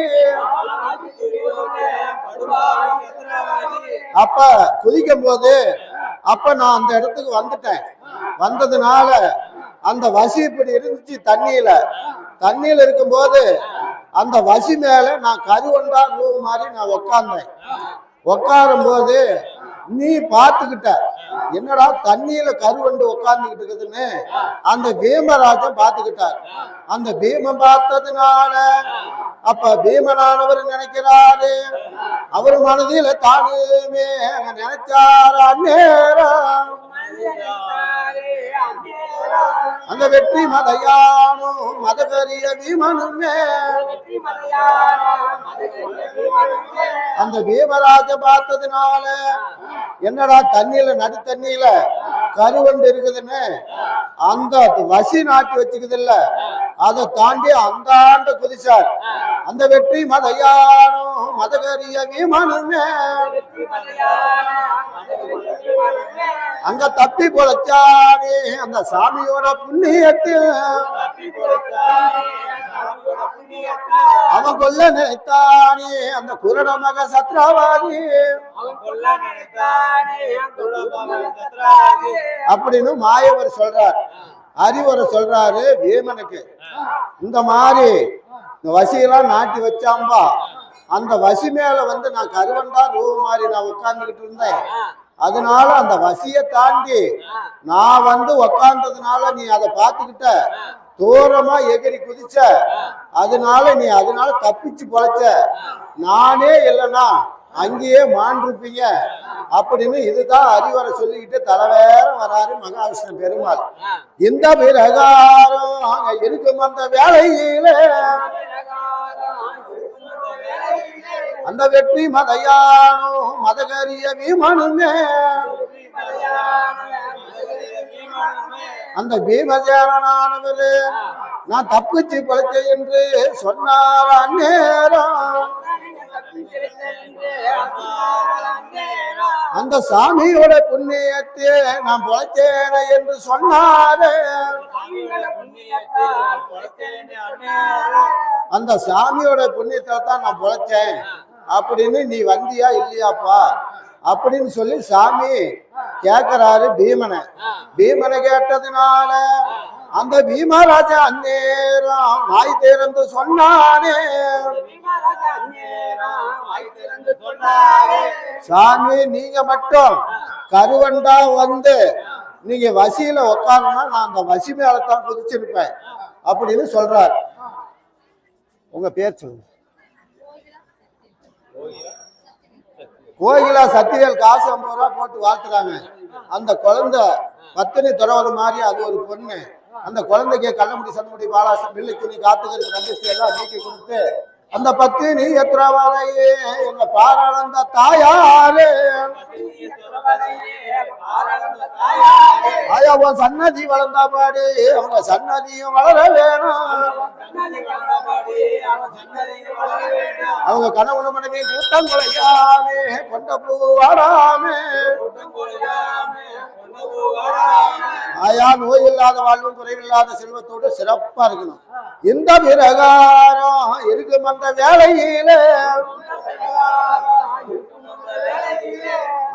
அப்ப குதிக்கும் போது அப்ப நான் அந்த இடத்துக்கு வந்துட்டேன். வந்ததுனால அந்த வசி இப்படி இருந்துச்சு தண்ணியில இருக்கும்போது அந்த வசி மேல நான் கருவண்டா ரூ மாதிரி நான் உக்காந்தேன். உக்காரும் போது நீ பாத்துக்கிட்ட என்னடா தண்ணியில கருவண்டு உட்கார்ந்துகிட்டு இருக்குதுன்னு அந்த பீமராஜன் பாத்துக்கிட்டார். அந்த பீமன் பார்த்ததுனால அப்ப பீமனானவர் நினைக்கிறாரு, அவர் மனதில தானுமே நினைச்சாரு அந்நேரம் அந்த வெற்றி மதையானும் மதகரிய பீமனுமே அந்த பீமராஜ பார்த்ததுனால என்னடா தண்ணியில நடு தண்ணியில கருவண்டு இருக்குதுன்னு அந்த வசி நாட்டி வச்சுக்குது இல்ல, அதை தாண்டி அந்த ஆண்டு குதிச்சார். அந்த வெற்றி மதையானும் மதகரிய பீமனுமே அங்க தப்பி பொழைச்சானே அந்த சாமியோட புண்ணியத்தில் அவன் கொல்ல நினைத்தானே அந்த குருட மக சத்ராவாதி அப்படின்னு மாயவர் சொல்றார். அறிவுரை சொல்றாரு பீமனுக்கு. இந்த மாதிரி இந்த வசியெல்லாம் நாட்டி வச்சாம்பா அந்த வசி மேல வந்து நான் கருவண்டா ரூ மாதிரி நான் உட்கார்ந்துகிட்டு இருந்தேன். அதனால அந்த வசியை தாண்டி நான் வந்து உக்காந்ததுனால நீ அதை பார்த்துக்கிட்ட தூரமா எகிரி குதிச்ச, அதனால நீ அதனால தப்பிச்சு பொழைச்ச. நானே இல்லைன்னா அங்கேயே மாண்டிருப்பீங்க அப்படின்னு இதுதான் அறிவுரை சொல்லிக்கிட்டு தலைவேற வராரு மகாவிஷ்ணு பெருமாள். இந்த பிரகாரம் அங்க இருக்கும் அந்த வேலையில அந்த வெற்றி மதையானும் மதகரிய பீமனுமே அந்த பீமசேனனானவரு நான் தப்பிச்சு பொழைச்ச என்று சொன்னார் அந்நேரம். அந்த சாமியோட புண்ணியத்தை நான் பொழைச்சேன என்று சொன்னாரு. அந்த சாமியோட புண்ணியத்தை தான் நான் பொழைச்சேன் அப்படின்னு நீ வந்தியா இல்லையாப்பா அப்படின்னு சொல்லி சாமி கேட்கிறாரு பீமனை. பீமனை கேட்டதுனால அந்த பீமராஜா அந்நேரம் வாய் திறந்து சொன்னானே, சாமி நீங்க மட்டும் கருவண்டா வந்து நீங்க வசியில உட்காரணும்னா நான் அந்த வசி மேலத்தான் குதிச்சிருப்பேன் அப்படின்னு சொல்றார். உங்க பேர் சொல்லுங்க. கோயிலா சத்திவேல் காசு 50 ரூபா போட்டு வாழ்த்துறாங்க. அந்த குழந்தை பத்தினி துறவது மாதிரி அது ஒரு பொண்ணு. அந்த குழந்தைக்கு கள்ளமுடி சந்தமுடி பாலாசம் பில்லு துணி காத்துக்கிறது கண்டிச்சு எல்லாம் நீக்கி கொடுத்து அந்த பத்தினி எத்திரவதையே எங்க பாராளந்த தாயாரே ஆயா உன் சன்னதி வளர்ந்தா பாடு அவங்க சன்னதியும் வளர வேணும். அவங்க கணவன மனைவி கூட்டம் குலையாமே கொண்ட பூவாடாமே ஆயா நோய் இல்லாத வாழ்வும் குறைவில்லாத செல்வத்தோடு சிறப்பா இருக்கணும். இந்த பிரகாரம் இருக்கும் அந்த வேலையில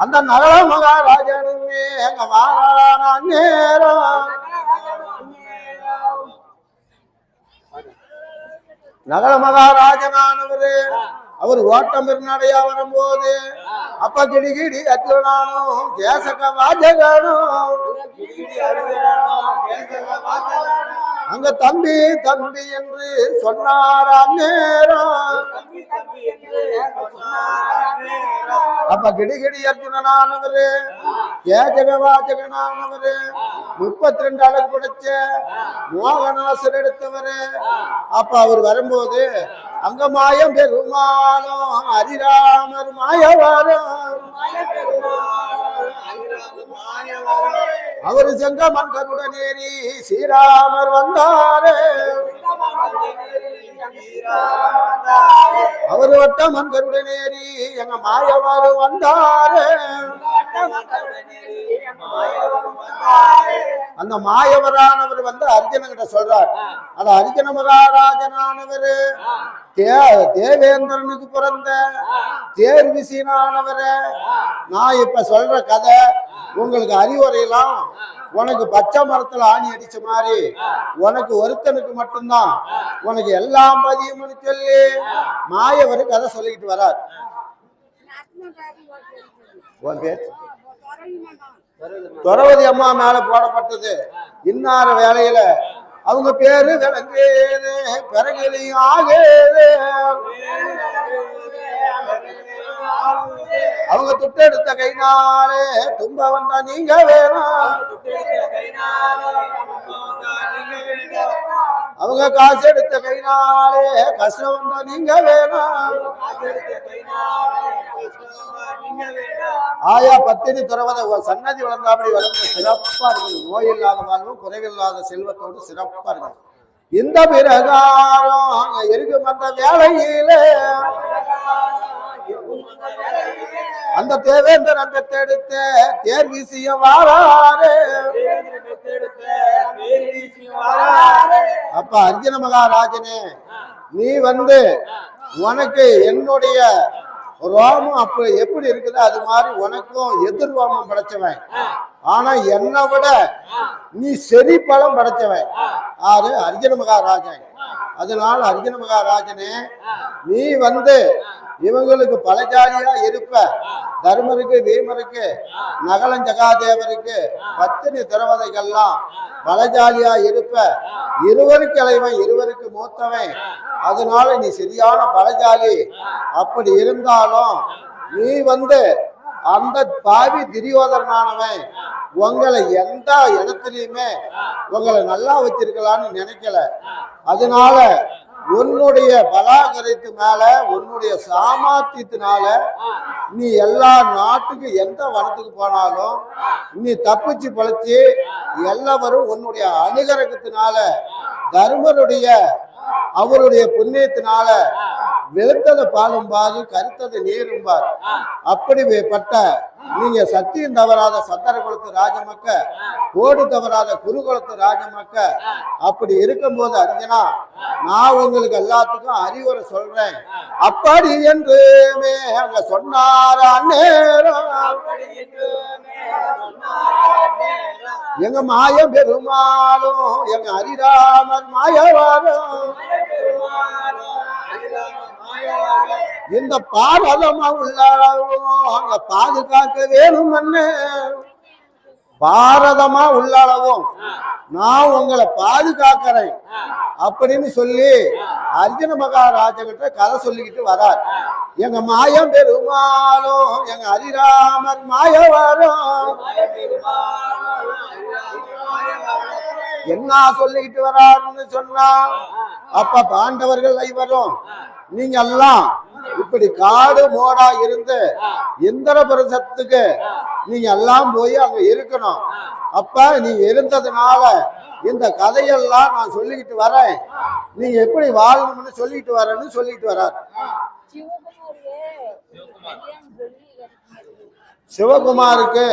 அந்த நகர மகாராஜனுமே எங்க வாரான நேரம் நகர மகாராஜனானவரு அவர் ஓட்டம் பெருநடையா வரும்போது அப்ப கிடிகிடி அத்துனானும் கேசக வாஜகனும் அங்க தம்பி தம்பி என்று சொன்னாராம் நேரம். அப்ப கிடிகிடி அர்ஜுனனானவரு கேஜக வாஜகனானவரு 32 அழகு படைச்ச மோகனாசர் எடுத்தவரு. அப்ப அவர் வரும்போது அங்க மாயம் பெருமாளும் ஹரிராமர் மாயவரும் அவரு செங்கமன் கருடன் ஏறி ஸ்ரீராமர் வந்தாரு. அவரு வட்டமன் கருடன் ஏறி எங்க மாயவர் வந்தாரு. அந்த மாயவரானவர் வந்து அர்ஜுன கிட்ட சொல்றார். அந்த அர்ஜுன மகாராஜனானவர் தேவேந்திரனுக்கு பிறந்த தேர் விசீனானவரு. நான் இப்ப சொல்ற கதை உங்களுக்கு அறிவுரையெல்லாம் உனக்கு பச்சை மரத்துல ஆணி அடிச்ச மாதிரி உனக்கு ஒருத்தனுக்கு மட்டும்தான் உனக்கு எல்லாம் பதியும்னு சொல்லி மாயவர் கதை சொல்லிக்கிட்டு வரார். துறவதி அம்மா மேல போடப்பட்டது. இன்னார வேலையில அவங்க பேரு விளங்குது பிறகுலையும் ஆகுது. அவங்க துட்டெடுத்த கைனாலே தும்ப வந்தா நீங்க வேணும். அவங்க காசு எடுத்த கைனாலே கஷ்டம் வந்தா நீங்க வேணும். ஆயா பத்தினி துறவத சன்னதி வளர்ந்தாபடி வளர்ந்து சிறப்பா இருக்குது. நோய் இல்லாத வாழ்வும் குறைவில்லாத செல்வத்தோடு சிறப்பா இருக்கும். இந்த பிரகாரம் இருக்கும் அந்த வேலையில அந்த தேவேந்திரன் பெற்றெடுத்த தேர் வீசிய வாராரு. அப்ப அர்ஜுன மகாராஜனே நீ வந்து உனக்கு என்னுடைய ரோமம் அப்ப எப்படி இருக்குது அது மாதிரி உனக்கும் எதிர்வாமம் படைச்சவன். ஆனா என்னை விட நீ செறி பழம் படைச்சவன் யாரு? அர்ஜுன மகாராஜன். அதனால அர்ஜுன மகாராஜனே நீ வந்து இவங்களுக்கு பலஜாலியா இருப்ப. தர்மருக்கு பீமருக்கு நகலன் ஜகாதேவருக்கு பத்தினி திரவதைகள்லாம் பலஜாலியா இருப்ப. இருவருக்கு இளைவன் இருவருக்கு மூத்தவன். அதனால நீ சரியான பலஜாலி. அப்படி இருந்தாலும் நீ வந்து அந்த பாவி துரியோதனானவன் உங்களை எந்த இடத்துலயுமே உங்களை நல்லா வச்சிருக்கலான்னு நினைக்கல. அதனால உன்னுடைய பலாகரத்து மேல உன்னுடைய சாமர்த்தியத்தினால நீ எல்லா நாட்டுக்கு எந்த வனத்துக்கு போனாலும் நீ தப்பிச்சு பழச்சு எல்லாரும் உன்னுடைய அனுகிரகத்தினால தர்மருடைய அவருடைய புண்ணியத்தினால வெளுத்ததை பாலும் பாரு கருத்ததை நீரும் பார். அப்படிப்பட்ட நீங்க சத்தியம் தவறாத சத்தர குலத்து ராஜமக்க கோடு தவறாத குருகுலத்து ராஜமக்க. அப்படி இருக்கும்போது அர்ஜுனா நான் உங்களுக்கு எல்லாத்துக்கும் அறிவுரை சொல்றேன். அப்படி என்று அங்க சொன்னாரா நேரம் எங்க மாயம் பெருமாளும் எங்க ஹரிராமர் மாயவரும் இந்த பாரதமா உள்ளளவும் அங்க பாதுகாக்க வேணும் என்ன பாரதமா உள்ளளவும் நான் உங்களை பாதுகாக்கிறேன் அப்படின்னு சொல்லி அர்ஜுன மகாராஜா கிட்ட கதை சொல்லிக்கிட்டு வரார். எங்க மாயம் பெருமாளும் எங்க ஹரிராமர் மாயவரும் என்ன சொல்லிக்கிட்டு வராருன்னு சொன்னா, அப்ப பாண்டவர்கள் ஐவரும் நீங்க எல்லாம் இப்படி காடு மோடா இருந்து இந்திரபிரசத்துக்கு நீங்க எல்லாம் போய் அங்க இருக்கணும். அப்ப நீங்க இருந்ததுனால இந்த கதையெல்லாம் நான் சொல்லிக்கிட்டு வரேன், நீங்க எப்படி வாழணும்னு சொல்லிட்டு வரேன்னு சொல்லிட்டு வர்றார். சிவகுமாருக்கு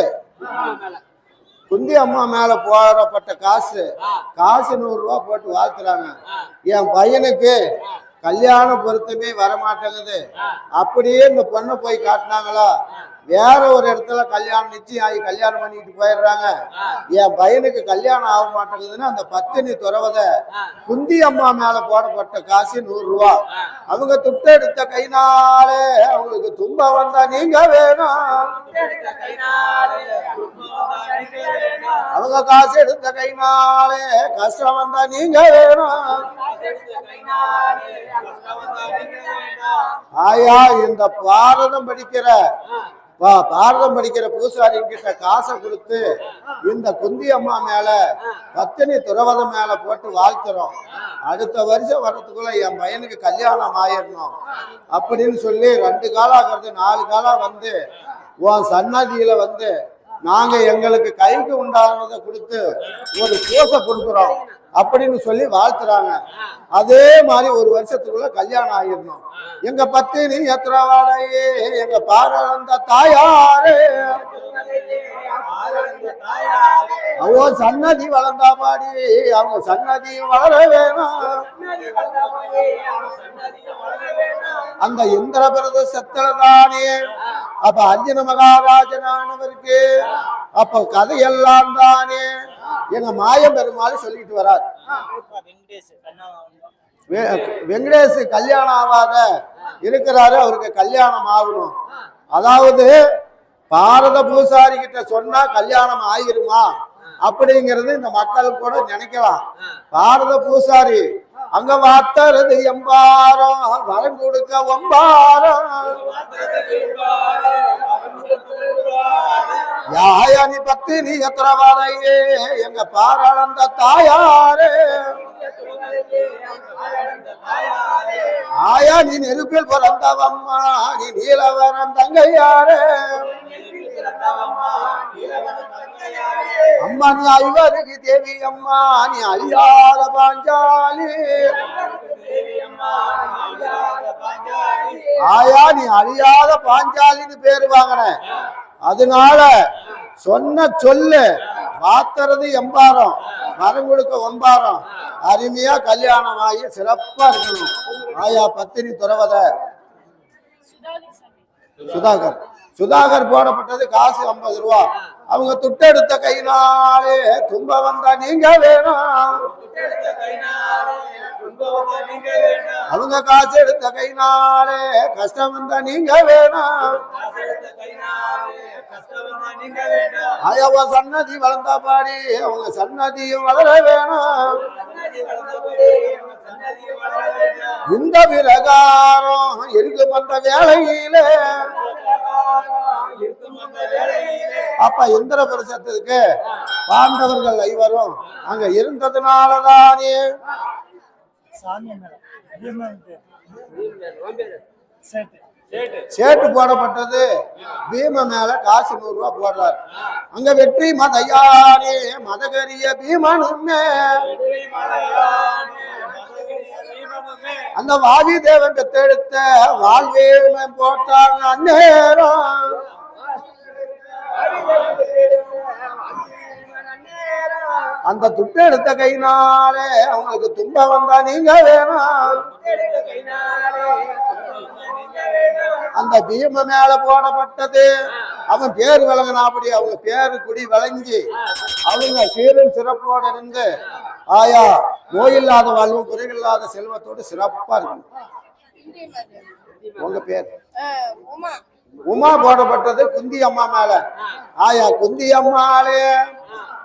குந்தி அம்மா மேல போடப்பட்ட காசு 100 ரூபா போட்டு வாழ்த்துறாங்க. என் பையனுக்கு கல்யாண பொருத்தமே வரமாட்டேங்குது. அப்படியே இந்த பொண்ணை போய் காட்டினாங்களா வேற ஒரு இடத்துல கல்யாணம் நிச்சயம் ஆகி கல்யாணம் பண்ணிட்டு போயிடுறாங்க. என் பையனுக்கு கல்யாணம் ஆக மாட்டேங்குதுன்னு அந்த பத்தினி துறவத குந்தி அம்மா மேல போடப்பட்ட காசு 100 ரூபா. அவங்க துட்டெடுத்த கைனாலே அவங்களுக்கு துன்ப வந்தா நீங்க வேணும். அவங்க காசு எடுத்த கைனாலே கஷ்டம் வந்தா நீங்க வேணும். ஆயா இந்த பாரதம் படிக்கிற பூசாரி கிட்ட காசை கொடுத்து இந்த குந்தி அம்மா மேல பத்தினி துறவதம் மேல போட்டு வாழ்த்துறோம். அடுத்த வருஷம் வர்றதுக்குள்ள என் பையனுக்கு கல்யாணம் ஆயிடணும் அப்படின்னு சொல்லி 2 காலாகிறது 4 காலா வந்து உன் சன்னதியில வந்து நாங்க எங்களுக்கு கைக்கு உண்டானதை கொடுத்து ஒரு பூசை கொடுக்குறோம் அப்படின்னு சொல்லி வாழ்த்துறாங்க. அதே மாதிரி ஒரு வருஷத்துக்குள்ள கல்யாணம் ஆகிடணும். எங்க பத்தினி எத்திரவாடையே எங்க பாரந்த தாயாரே அவங்க சன்னதி வளர்ந்தா பாடி அவங்க சன்னதி வளர வேணும். அந்த இந்திர பிரதேசத்துல தானே அப்ப அர்ஜுன மகாராஜனானவருக்கு அப்ப கதையெல்லாம் தானே எங்க மாயம் பெருமாள் சொல்லிட்டு வரார். வெங்கடேஷ் கல்யாணம் ஆகாத இருக்கிறாரு, அவருக்கு கல்யாணம் ஆகணும். அதாவது பாரத பூசாரி கிட்ட சொன்னா கல்யாணம் ஆகிருமா அப்படிங்கிறது இந்த மக்கள் கூட நினைக்கலாம். பாரத பூசாரி அங்க வாத்தறது எம்பாரம் வரம் கொடுக்க ஒம்பாரம் யாயானி பத்தினி எத்திரவாதையே எங்க பாராளந்த தாயாரே ஆயா நீ நெருப்பில் பிறந்தவம்மா நீ நீலவரம் தங்கையாரே அம்மா நீ ஐவருக்கு தேவி அம்மா நீ அழியாத பாஞ்சாலி ஆயா நீ அழியாத பாஞ்சாலின்னு பேரு வாங்கின. அதனால சொன்ன சொல்லு பாத்துறது எம்பாரம் மரம் கொடுக்க ஒம்பாரம் அருமையா கல்யாணம் ஆகி சிறப்பா இருக்கணும். ஆயா பத்தினி துறவத சுதாகர் போடப்பட்டது காசு 50 ரூபா. அவங்க துட்டெடுத்த கைனாலே துன்ப வந்தா நீங்க வேணும். அவங்க காசு எடுத்த கைனாலே கஷ்டம் வந்தா நீங்க வேணும். அயவ சன்னதி வளர்ந்தா பாடி அவங்க சன்னதியும் வளர வேணும். இந்த பிரகாரம் இருக்கும் அந்த வேளையில அப்ப இந்திர பிரசத்துக்கு பாண்டவர்கள் ஐவரும் அங்க இருந்ததுனாலதானே சேட்டு போடப்பட்டது. பீம மேல காசு 100 ரூபா போடுறார். அங்க வெற்றி மதையானே மதகரிய பீமனுமே அந்த வாதி தேவன் பெத்தெடுத்த வாழ்வேமை போட்டாங்க அந்நேரம். அந்த துட்டு எடுத்த கைனாலே அவங்களுக்கு துன்ப வந்தா நீங்க வேணும். அந்த பீம மேல போடப்பட்டது அவன் பேர் விளங்கினா அப்படி அவங்க பேரு குடி விளங்கி அவங்க சீரும் சிறப்போடு இருந்து ஆயா நோயில்லாத வாழ்வும் குறைவில்லாத செல்வத்தோடு சிறப்பா இருக்கணும். உங்க பேர்? உமா. உமா போடப்பட்டது குந்தி அம்மா மேல. ஆயா குந்தி அம்மாளே,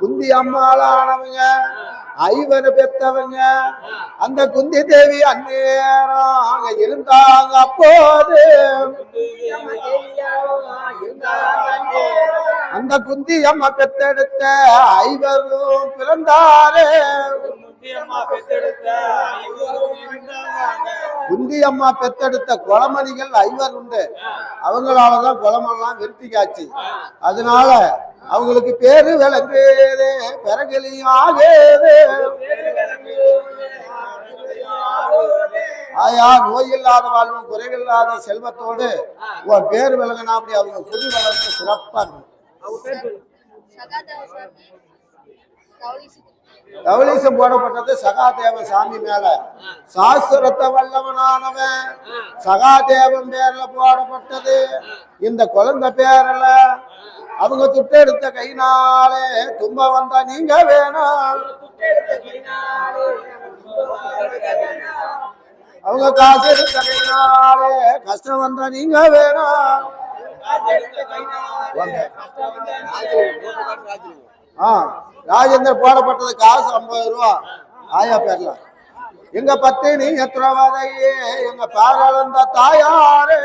குந்தி அம்மாளானவங்க ஐவரு பெத்தவங்க. அந்த குந்தி தேவி அந்நேரம் அங்க இருந்தாங்க. அப்போது அந்த குந்தி அம்மா பெத்தெடுத்த ஐவரும் பிறந்தாரே. குந்தி அம்மா பெத்தெடுத்த குளமணிகள் ஐவர் உண்டு. அவங்களாலதான் குளமெல்லாம் விருத்திக்காச்சு. அதனால அவங்களுக்கு பேரு விளங்குது, பிறகுலையும் ஆகுது. ஆயா நோய் இல்லாத வாழ்வும் குறைவில்லாத செல்வத்தோடு உன் பேரு விளங்கினா அப்படி அவங்க குடி வளர்த்து சிறப்பா இருக்கும். தவளீசம் போடப்பட்டது சகாதேவ சாமி மேல. சாஸ்திரத்தை வல்லவனானவன் சகாதேவன் பேர்ல போடப்பட்டது. இந்த குழந்தை பேர்ல அவங்க துட்டெடுத்த கைனாலே துன்ப வந்தா நீங்க வேணும். அவங்க காசு எடுத்த கைனாலே கஷ்டம் வந்தா நீங்க வேணும். ராஜேந்தர் போடப்பட்டது காசு 50 ரூபா ஆயா பேர்ல. எங்க பத்தினி எத்திரவதையே எங்க பாராளந்த தாயாரே.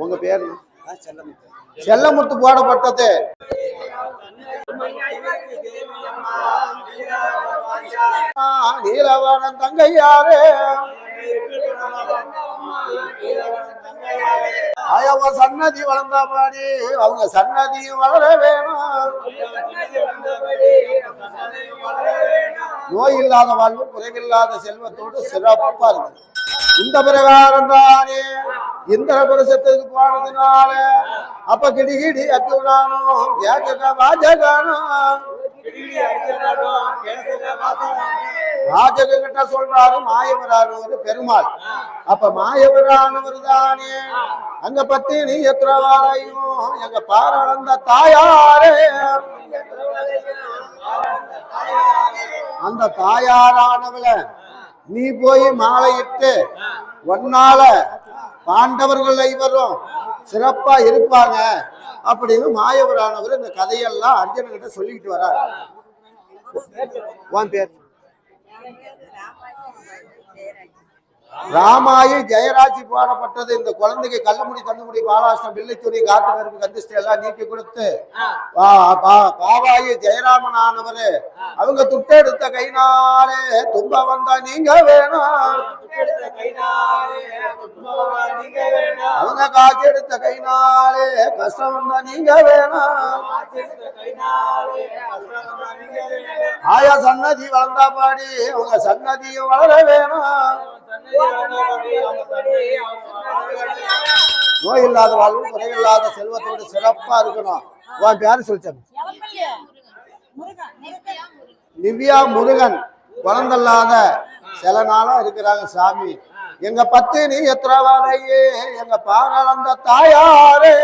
உங்க பேர்? செல்லமுத்து போடப்பட்டது. நீலவனம் தங்கையாரே. ஆயவ சன்னதி வளர்ந்தபடி அவங்க சன்னதியும் வளர வேணும். நோய் இல்லாத வாழ்வு குறைவில்லாத செல்வத்தோடு சிறப்பா இருக்கு. இந்த பிரகாரம் தானே இந்திர புருஷத்துக்கு போனதுனால அப்ப கிடிகிடி அத்துனானும் கேட்க வாஜகானும் ராஜக கிட்ட சொல்றாரு மாயவரானவர் பெருமாள். அப்ப மாயவரானவர் தானே அங்க பத்தினி எத்திரவாரையும் எங்க பாராளந்த தாயாரே. அந்த தாயாரானவள நீ போய் மாலையிட்டு ஒன்னால பாண்டவர்கள் ஐவரும் சிறப்பா இருப்பாங்க அப்படின்னு மாயவரானவர் இந்த கதையெல்லாம் அர்ஜுனன் கிட்ட சொல்லிக்கிட்டு வர்றார். உன் பேர்? ராமாயி ஜெயராஜி போடப்பட்டது. இந்த குழந்தைக்கு கள்ளமுடி கண்ணுமுடி பாலாஷ்டம் பிள்ளைச்சுடி காத்து கருப்பு கந்திஷ்டி எல்லாம் நீக்கி கொடுத்து பாவாயி ஜெயராமனானவரு அவங்க துட்டெடுத்த கைனாலே துன்ப வந்தா நீங்க வேணும். அவங்க காசு எடுத்த கைனாலே கஷ்டம் வந்தா நீங்க வேணும். ஆயா சன்னதி வளர்ந்தா பாடி அவங்க சன்னதியும் வளர வேணும். நோய் இல்லாத வாழ்வும் குறைவில்லாத செல்வத்தோடு சிறப்பா இருக்கணும். உன் பேரு சொல்லிச்சாங்க? நிவ்யா முருகன். குழந்தைல்லாத சில நாளா இருக்கிறாங்க சாமி. எங்க பத்தினி எத்திரவதையே எங்க பாராளந்த தாயாரே.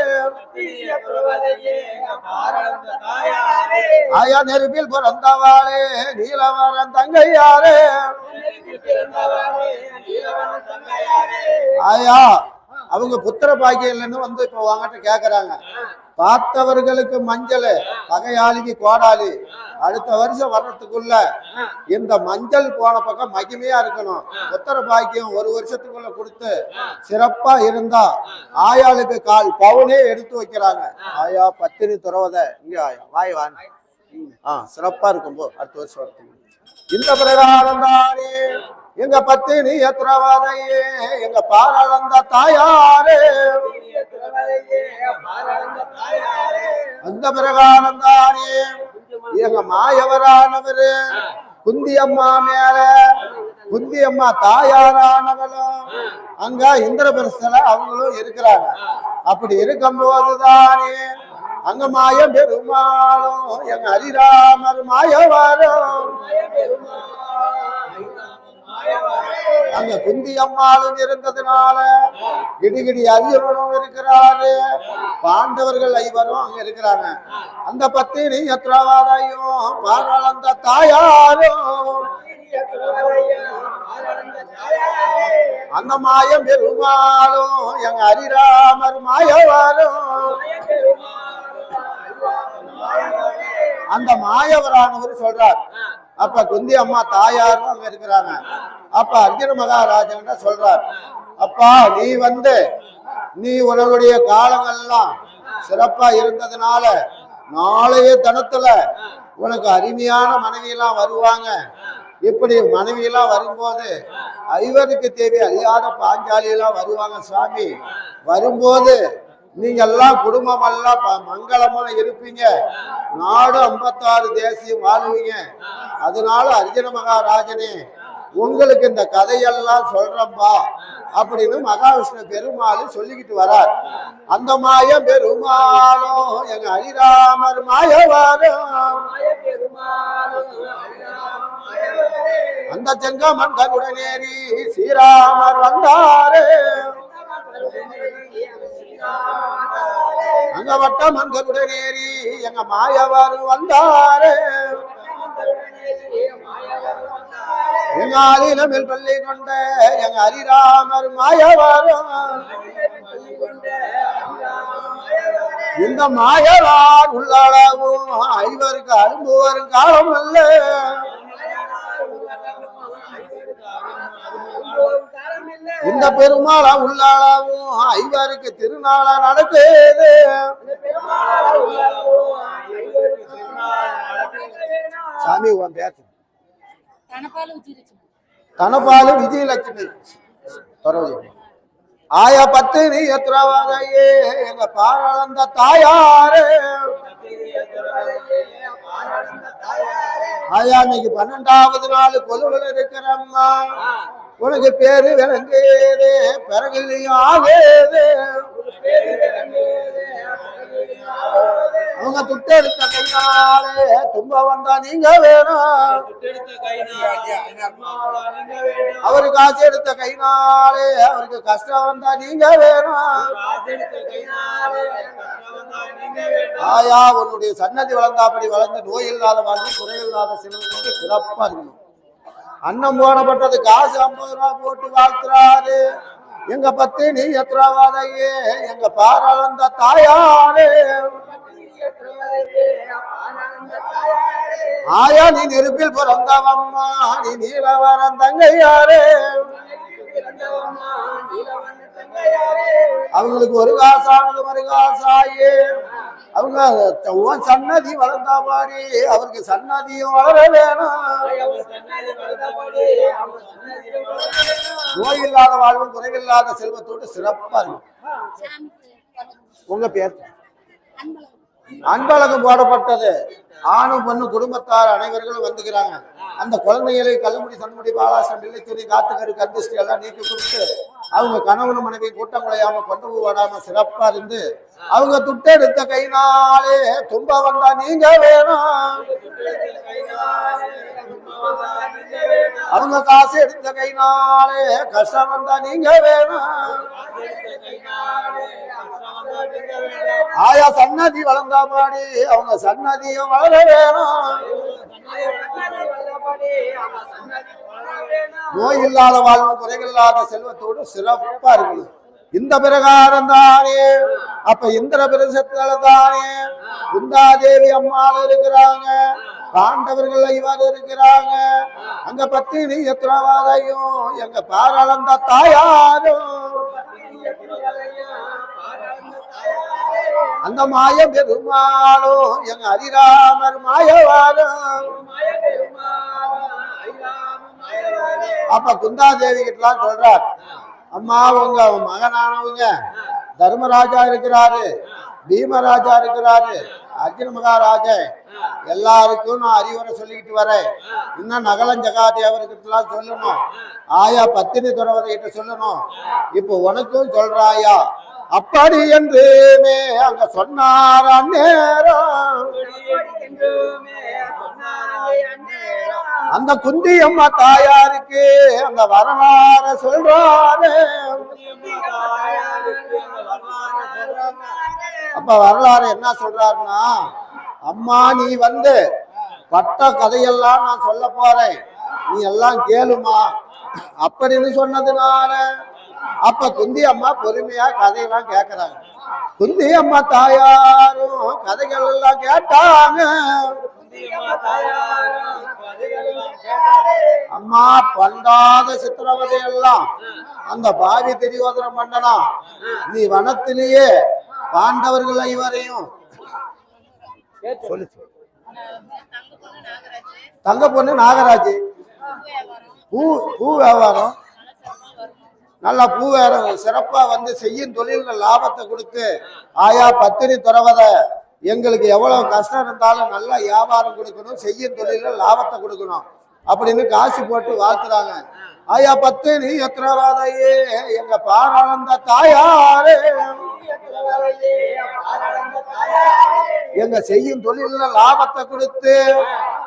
ஆயா நெருப்பில் பிறந்தவாளே நீலவரம் தங்கையாரே. ஆயா அவங்க புத்திர பாக்கியம் இல்லைன்னு வந்து இப்ப வாங்கிட்டு கேக்குறாங்க. பார்த்தவர்களுக்கு மஞ்சள், பகையாளிக்கு கோடாலி. அடுத்த வருஷம் வர்றதுக்குள்ள இந்த மஞ்சள் போன பக்கம் மகிமையா இருக்கணும். புத்திர பாக்கியம் 1 வருஷத்துக்குள்ள கொடுத்து சிறப்பா இருந்தா ஆயாளுக்கு கால் பவுனே எடுத்து வைக்கிறாங்க. ஆயா பத்தினி துறவத இங்க ஆயா வாய் வாங்க. சிறப்பா இருக்கும் போ அடுத்த வருஷம் வரத்துக்கு. இந்த பிரகாரம் தானே எங்க பத்தினி எத்திரவதையே எங்க பாராளந்த தாயாரே. அந்த பிரகாரம் தானே எங்க மாயவரானவரு குந்தி அம்மா மேல குந்தி அம்மா தாயாரானவளும் அங்க இந்திரபிரஸ்தல அவங்களும் இருக்கிறாங்க. அப்படி இருக்கும் போதுதானே அங்க மாய பெருமாளும் எங்க ஹரிராமர் மாயவரும் அங்க குந்தி அம்மாளும் இருந்ததுனால இடிகிடி அரியவனும் இருக்கிறாரு. பாண்டவர்கள் ஐவரும் அங்க இருக்கிறாங்க. அந்த பத்தினி எத்திரவாதையும் பாராளந்த தாயாரும் அந்த மாயம் பெருமாளும் எங்க ஹரிராமர் மாயவரும் அந்த மாயவரானவர் சொல்றார். அப்ப குந்தி அம்மா தாயாரும் அங்க இருக்கிறாங்க. அப்ப அர்ஜுன மகாராஜன் சொல்றார், அப்பா நீ உன்னுடைய காலங்கள்லாம் சிறப்பா இருந்ததுனால நாளைய தினத்துல உனக்கு அருமையான மனைவி எல்லாம் வருவாங்க. இப்படி மனைவி எல்லாம் வரும்போது ஐவருக்கு தேவை அழியாத பாஞ்சாலி எல்லாம் வருவாங்க சுவாமி. வரும்போது நீங்க எல்லாம் குடும்பம் எல்லாம் மங்களமா இருப்பீங்க. நாடு 56 தேசியம் வாழுவீங்க. அதனால அர்ஜுன மகாராஜனே உங்களுக்கு இந்த கதையெல்லாம் சொல்றப்பா அப்படின்னு மகாவிஷ்ணு பெருமாள் சொல்லிக்கிட்டு வரார். அந்த மாய பெருமாளும் எங்க ஹரிராமர் மாயவாரும் அந்த செங்கமன் கருடனேரி ஸ்ரீராமர் வந்தாரு. அங்க வட்ட மன்கருடனேரி எங்க மாயவர் வந்தாரு. எங்க ஆலிலமில் பள்ளி கொண்ட எங்க ஹரிராமர் மாயவரும் இந்த மாயவார் உள்ளளவும் ஐவருக்கு அரும்பு வரும் காலம் அல்ல. இந்த பெருமாள உள்ளளவும் ஐவருக்கு திருநாள நடக்குது. சாமி உன் பேச தனபாலு விஜயலட்சுமி ஆயா பத்தினி எத்திரவாதையே எங்க பாரளந்த தாயாரு. ஆயா இன்னைக்கு 12வது நாள் கொலுவில் இருக்கிறம்மா. உனக்கு பேரு விளங்குது பிறகுலையும் ஆகுது. அவங்க துட்டெடுத்த கைனாலே தும்ப வந்தா நீங்க வேணும். அவரு காசு எடுத்த கைனாலே அவருக்கு கஷ்டம் வந்தா நீங்க வேணும். ஆயா உன்னுடைய சன்னதி வளர்ந்தாப்படி வளர்ந்து நோய் இல்லாத வாழ்வு குறையில்லாத செல்வத்தோடு சிறப்பா இருக்கணும். அன்னம் போடப்பட்டது காசு 50 ரூபா போட்டு வாழ்த்துறாரு. எங்க பத்தினி எத்திரவாதையே எங்க பாரளந்த தாயாரு. ஆயா நீ நெருப்பில் பிறந்தவம்மா நீ நீலவரம் தங்கையாரு. அவங்களுக்கு ஒரு காசானது மறு காசாயே. அவங்க சன்னதி வளர்ந்தா பாடி அவருக்கு சன்னதியும் வளர வேணும். நோய் இல்லாத வாழ்வும் குறைவில்லாத செல்வத்தோடு சிறப்பா இருக்கும். உங்க பேர் அன்பழகம் போடப்பட்டது. ஆணும் பொண்ணு குடும்பத்தார் அனைவர்களும் வந்துக்கிறாங்க. அந்த குழந்தைகளை கல்லுமுடி சண்முடி பாலாசம் நிலைத்துறை காத்துக்கரு கந்திஷ்டி எல்லாம் நீக்கி கொடுத்து அவங்க கணவன் மனைவி கூட்டம் குலையாம கொண்டு போடாம சிறப்பா இருந்து அவங்க துட்டெடுத்த கைனாலே தும்ப வந்தா நீங்க வேணும். அவங்க காசு எடுத்த கைனாலே கஷ்டம் வந்தா நீங்க வேணும். ஆயா சன்னதி வளர்ந்தா பாடி அவங்க சன்னதியும் வளர வேணும். நோய் இல்லாத வாழ்வும் குறையில்லாத செல்வத்தோடு சிறப்பா இருக்கணும். இந்த பிரகாரம் தானே அப்ப இந்திர பிரசத்துல தானே குந்தாதேவி அம்மாள் இருக்கிறாங்க. பாண்டவர்கள் இவர் இருக்கிறாங்க. அங்க பத்தினி எத்திரவாதையும் எங்க பாரளந்த தாயாரும் அந்த மாய பெருமாளும் எங்க ஹரிராமர் மாயவாரும். அப்ப குந்தாதேவி கிட்டலாம் சொல்றார், அம்மா உங்க மகனானவங்க தர்மராஜா இருக்கிறாரு, பீமராஜா இருக்கிறாரு, அர்ஜுன மகாராஜன் எல்லாருக்கும் நான் அறிவுரை சொல்லிக்கிட்டு வரேன். இன்னும் நகலம் ஜகாதேவர்கிட்டலாம் சொல்லணும். ஆயா பத்தினி துறவரை கிட்ட சொல்லணும். இப்போ உனக்கும் சொல்றாயா அப்படி என்றுமே அங்க சொன்னார் அந்நேரம். அந்த குந்தி அம்மா தாயாருக்கு அந்த வரலாறு சொல்றாரு. அப்ப வரலாறு என்ன சொல்றாருன்னா, அம்மா நீ பட்ட கதையெல்லாம் நான் சொல்ல போறேன். நீ எல்லாம் கேளுமா அப்படின்னு சொன்னதுனால அப்ப குந்தி அம்மா பொறுமையா கதையெல்லாம் கேக்குறாங்க. குந்தி அம்மா தாயாரும் கதைகள் எல்லாம் கேட்டாங்க. அம்மா பண்டாத சித்திரவதை எல்லாம் அந்த பாவி திரியோதனம் பண்ணனா, நீ வனத்திலேயே பாண்டவர்கள் ஐவரையும் சொல்லு. தங்க பொண்ணு நாகராஜ் பூ வியாபாரம் நல்லா பூ சிறப்பா வந்து செய்யும் தொழில லாபத்தை கொடுத்து ஆயா பத்தினி துறவத எங்களுக்கு எவ்வளவு கஷ்டம் இருந்தாலும் நல்லா வியாபாரம் கொடுக்கணும், செய்யும் தொழில லாபத்தை கொடுக்கணும் அப்படின்னு காசு போட்டு வாழ்த்துறாங்க. ஆயா பத்தினி எத்திரவாதையே எங்க பாராளந்த தாயாரே, எங்க செய்யும் தொழில லாபத்தை கொடுத்து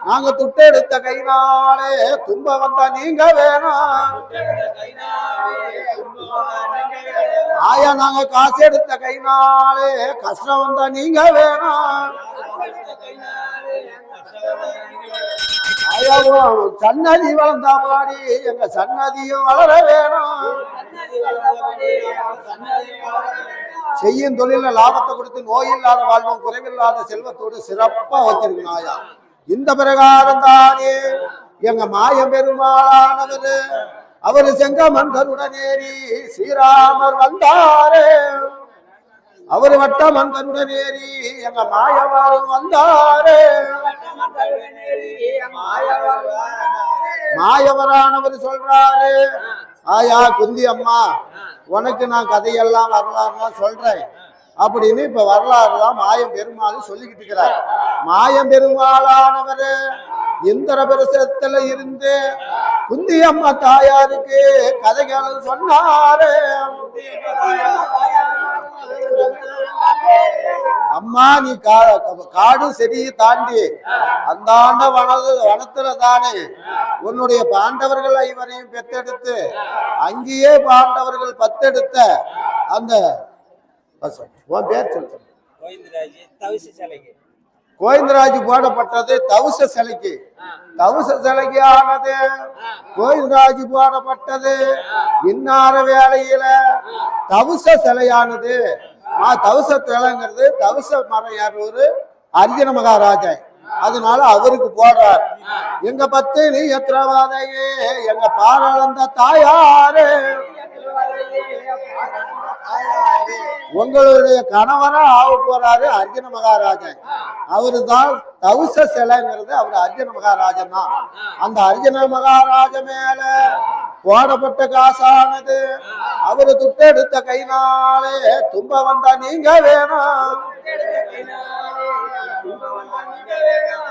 நாங்க துட்டெடுத்த கைனாலே துன்ப வந்தா நீங்க வேணும். ஆயா நாங்க காசு எடுத்த கைனாலே கஷ்டம் வந்தா நீங்க வேணும். சன்னதி வளர்ந்தா பாடி எங்க சன்னதியும் வளர வேணும். செய்யும் தொழில லாபத்தை கொடுத்து நோயில்லாத வாழ்வும் குறைவில்லாத செல்வத்தோடு சிறப்பா வச்சிருக்கணும். ஆயா இந்த பிரகாரம் தானே எங்க மாயம் பெருமாளானவரு அவரு செங்கமன் கருடனேரி ஸ்ரீராமர் வந்தாரே, அவரு வட்டமன் கருடனேரி எங்க மாயவாரும் வந்தாரே. மாயவரானவர் சொல்றாரு, ஆயா குந்தி அம்மா உனக்கு நான் கதையெல்லாம் வரலாறுலாம் சொல்றேன் அப்படின்னு இப்ப வரலாறுலாம் மாயம் பெருமாள் சொல்லிக்கிட்டு இருக்கிறார். மாயம் பெருமாளானவர் இந்திர பிரசத்துல இருந்து குந்தி அம்மா தாயாருக்கு கதைகளும் சொன்னாரு. அம்மா நீ காடு செடி தாண்டி அந்தாண்ட வனத்துல தானே உன்னுடைய பாண்டவர்கள் ஐவரையும் பெத்தெடுத்து அங்கேயே பாண்டவர்கள் பத்தெடுத்த அந்த கோவிந்தராஜ் போடப்பட்டது தவுச சிலைக்கு. தவுச சிலைக்கு ஆனது கோவிந்தராஜ் போடப்பட்டது. இன்னார வேளையில தவுச சிலையானது. தவுச சிலைங்கிறது தவுச மரம் ஏறுவது அர்ஜுன மகாராஜா, அதனால அவருக்கு போடுறார். எங்க பத்தினி எத்திரவாதையே எங்க பாராளந்த தாயாரு, உங்களுடைய கணவரா ஆக போறாரு அர்ஜுன மகாராஜன். அவரு தான் தவுச சிலைங்கிறது அவரு அர்ஜுன மகாராஜன் தான். அந்த அர்ஜுன மகாராஜ மேல போடப்பட்ட காசானது அவரு துட்டெடுத்த கைனாலே தும்ப வந்தா நீங்க வேணும்.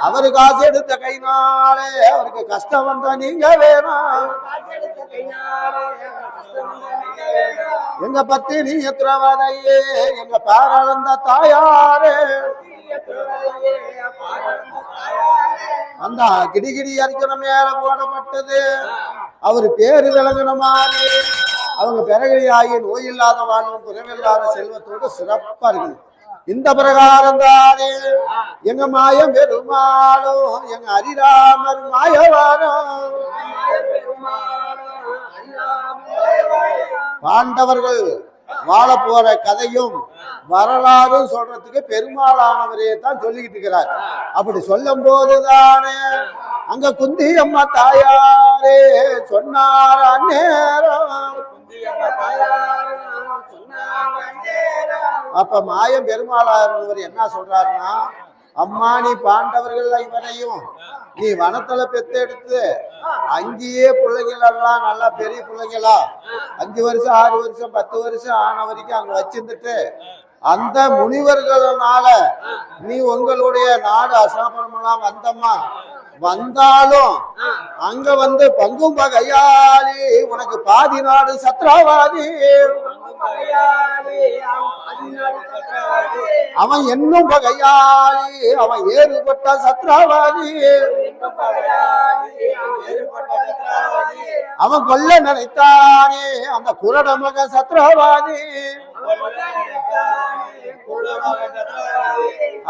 அவரு காசு எடுத்த கைனாலே அவருக்கு கஷ்டம் வந்தா நீங்க வேணும். எங்க பத்தினி எத்திரவாதையே எங்க பாராளந்த தாயாரே, அந்த கிடிகிடி அர்ஜுன மேல போடப்பட்டது அவரு பேரு விளங்கின மாதிரி அவங்க பிறகு ஆகி நோயில்லாத வாழ்வும் குறைவில்லாத செல்வத்தோடு சிறப்பா இருக்குது. இந்த பிரகாரம் தானே எங்க மாயம் பெருமாளும் எங்க ஹரிராமர் மாயவாரும் பாண்டவர்கள் வாழ போற கதையும் வரலாறும் சொல்றதுக்கு பெருமாளானவரே தான் சொல்லிக்கிட்டு இருக்கிறார். அப்படி சொல்லும் போதுதானே அங்க குந்தி அம்மா தாயாரே சொன்னார் அந்நேரம். அப்ப மாயம் பெருமாளானவர் என்ன சொல்றாருன்னா, அம்மா நீ பாண்டவர்கள் இவரையும் நீ வனத்துல பெத்தெடுத்து அங்கேயே பிள்ளைகள் எல்லாம் நல்லா பெரிய பிள்ளைங்களா 5 வருஷம் 6 வருஷம் 10 வருஷம் ஆன வரைக்கும் அங்க வச்சிருந்துட்டு அந்த முனிவர்களால நீ உங்களுடைய நாடு அசாபனம் எல்லாம் வந்தம்மா வந்தாலும் அங்க வந்து பங்கும் பகையாளி உனக்கு பாதி நாடு சத்ராவாதி. அவன் என்னும் பகையாளி அவன் ஏறுபட்ட சத்ராவாதி அவன் கொல்ல நினைத்தானே அந்த குரட மக சத்ராவாதி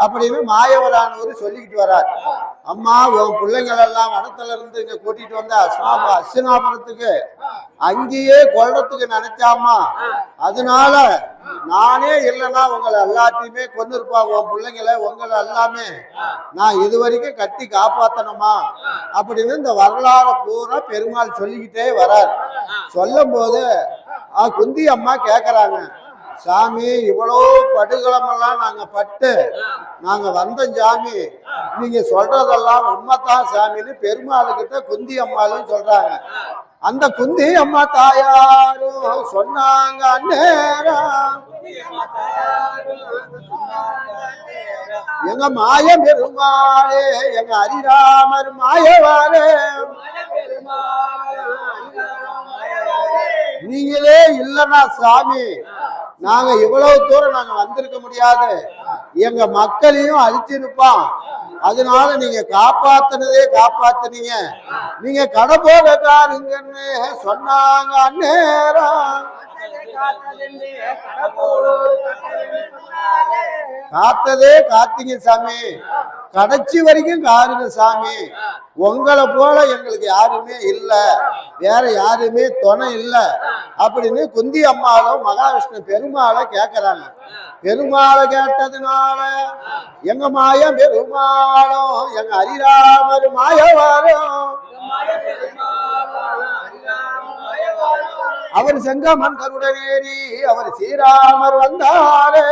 அப்படின்னு மாயவரானவர் சொல்லிக்கிட்டு வரார். அம்மா உன் பிள்ளைங்கள் எல்லாம் வனத்துல இருந்து இங்க கூட்டிட்டு வந்தா அஸ்தினாபுரத்துக்கு அங்கேயே கொல்றதுக்கு நினைச்சாமா, அதனால நானே இல்லைன்னா உங்களை எல்லாத்தையுமே கொண்டு இருப்பாங்க, உன் பிள்ளைங்களை உங்களை எல்லாமே நான் இது வரைக்கும் கட்டி காப்பாத்தணுமா அப்படின்னு இந்த வரலாறு பூரா பெருமாள் சொல்லிக்கிட்டே வரார். சொல்லும் போது குந்தி அம்மா கேக்குறாங்க, சாமி இவ்வளோ படுகளமெல்லாம் நாங்க பட்டு நாங்க வந்தோம் சாமி, நீங்க சொல்றதெல்லாம் உண்மைதான் சாமின்னு பெருமாளுக்கிட்ட குந்தி அம்மாலும் சொல்றாங்க. அந்த குந்தி அம்மா தாயாரும் சொன்னாங்க, அந்நேரம் எங்க மாய பெருமாளே எங்க ஹரிராமர் மாயவாரே, நீங்களே இல்லைன்னா சாமி நாங்க இவ்வளவு தூரம் நாங்க வந்திருக்க முடியாது, எங்க மக்களையும் அழிச்சிருப்பான், அதனால நீங்க காப்பாத்தினதே காப்பாத்தினீங்க, நீங்க கடை போகக்காருங்கன்னு சொன்னாங்க. அந்நேரம் காத்ததே காத்தீங்க சாமி, கடைசி வரைக்கும் காருங்க சாமி, உங்களை போல எங்களுக்கு யாருமே இல்ல, வேற யாருமே துணை இல்ல அப்படின்னு குந்தி அம்மாவும் மகாவிஷ்ணு பெருமாளை கேக்குறாங்க. பெருமாளை கேட்டதுனால எங்க மாய பெருமாளும் எங்க ஹரிராமர் மாயவாரும் அவர் செங்கமன் கருடனேரி அவர் ஸ்ரீராமர் வந்தாரே,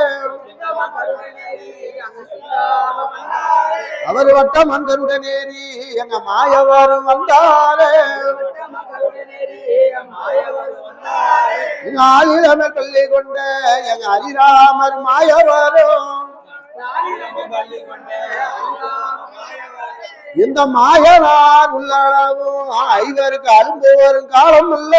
அவர் வட்டமன் கருடனேரி எங்க மாயவரும் வந்தாரே, ஆளிலம பள்ளி கொண்ட எங்க ஹரிராமர் மாயவரும் இந்த மாயனார் உள்ளளவும் ஐவருக்கு அரும்பு வரும் காலம் இல்ல,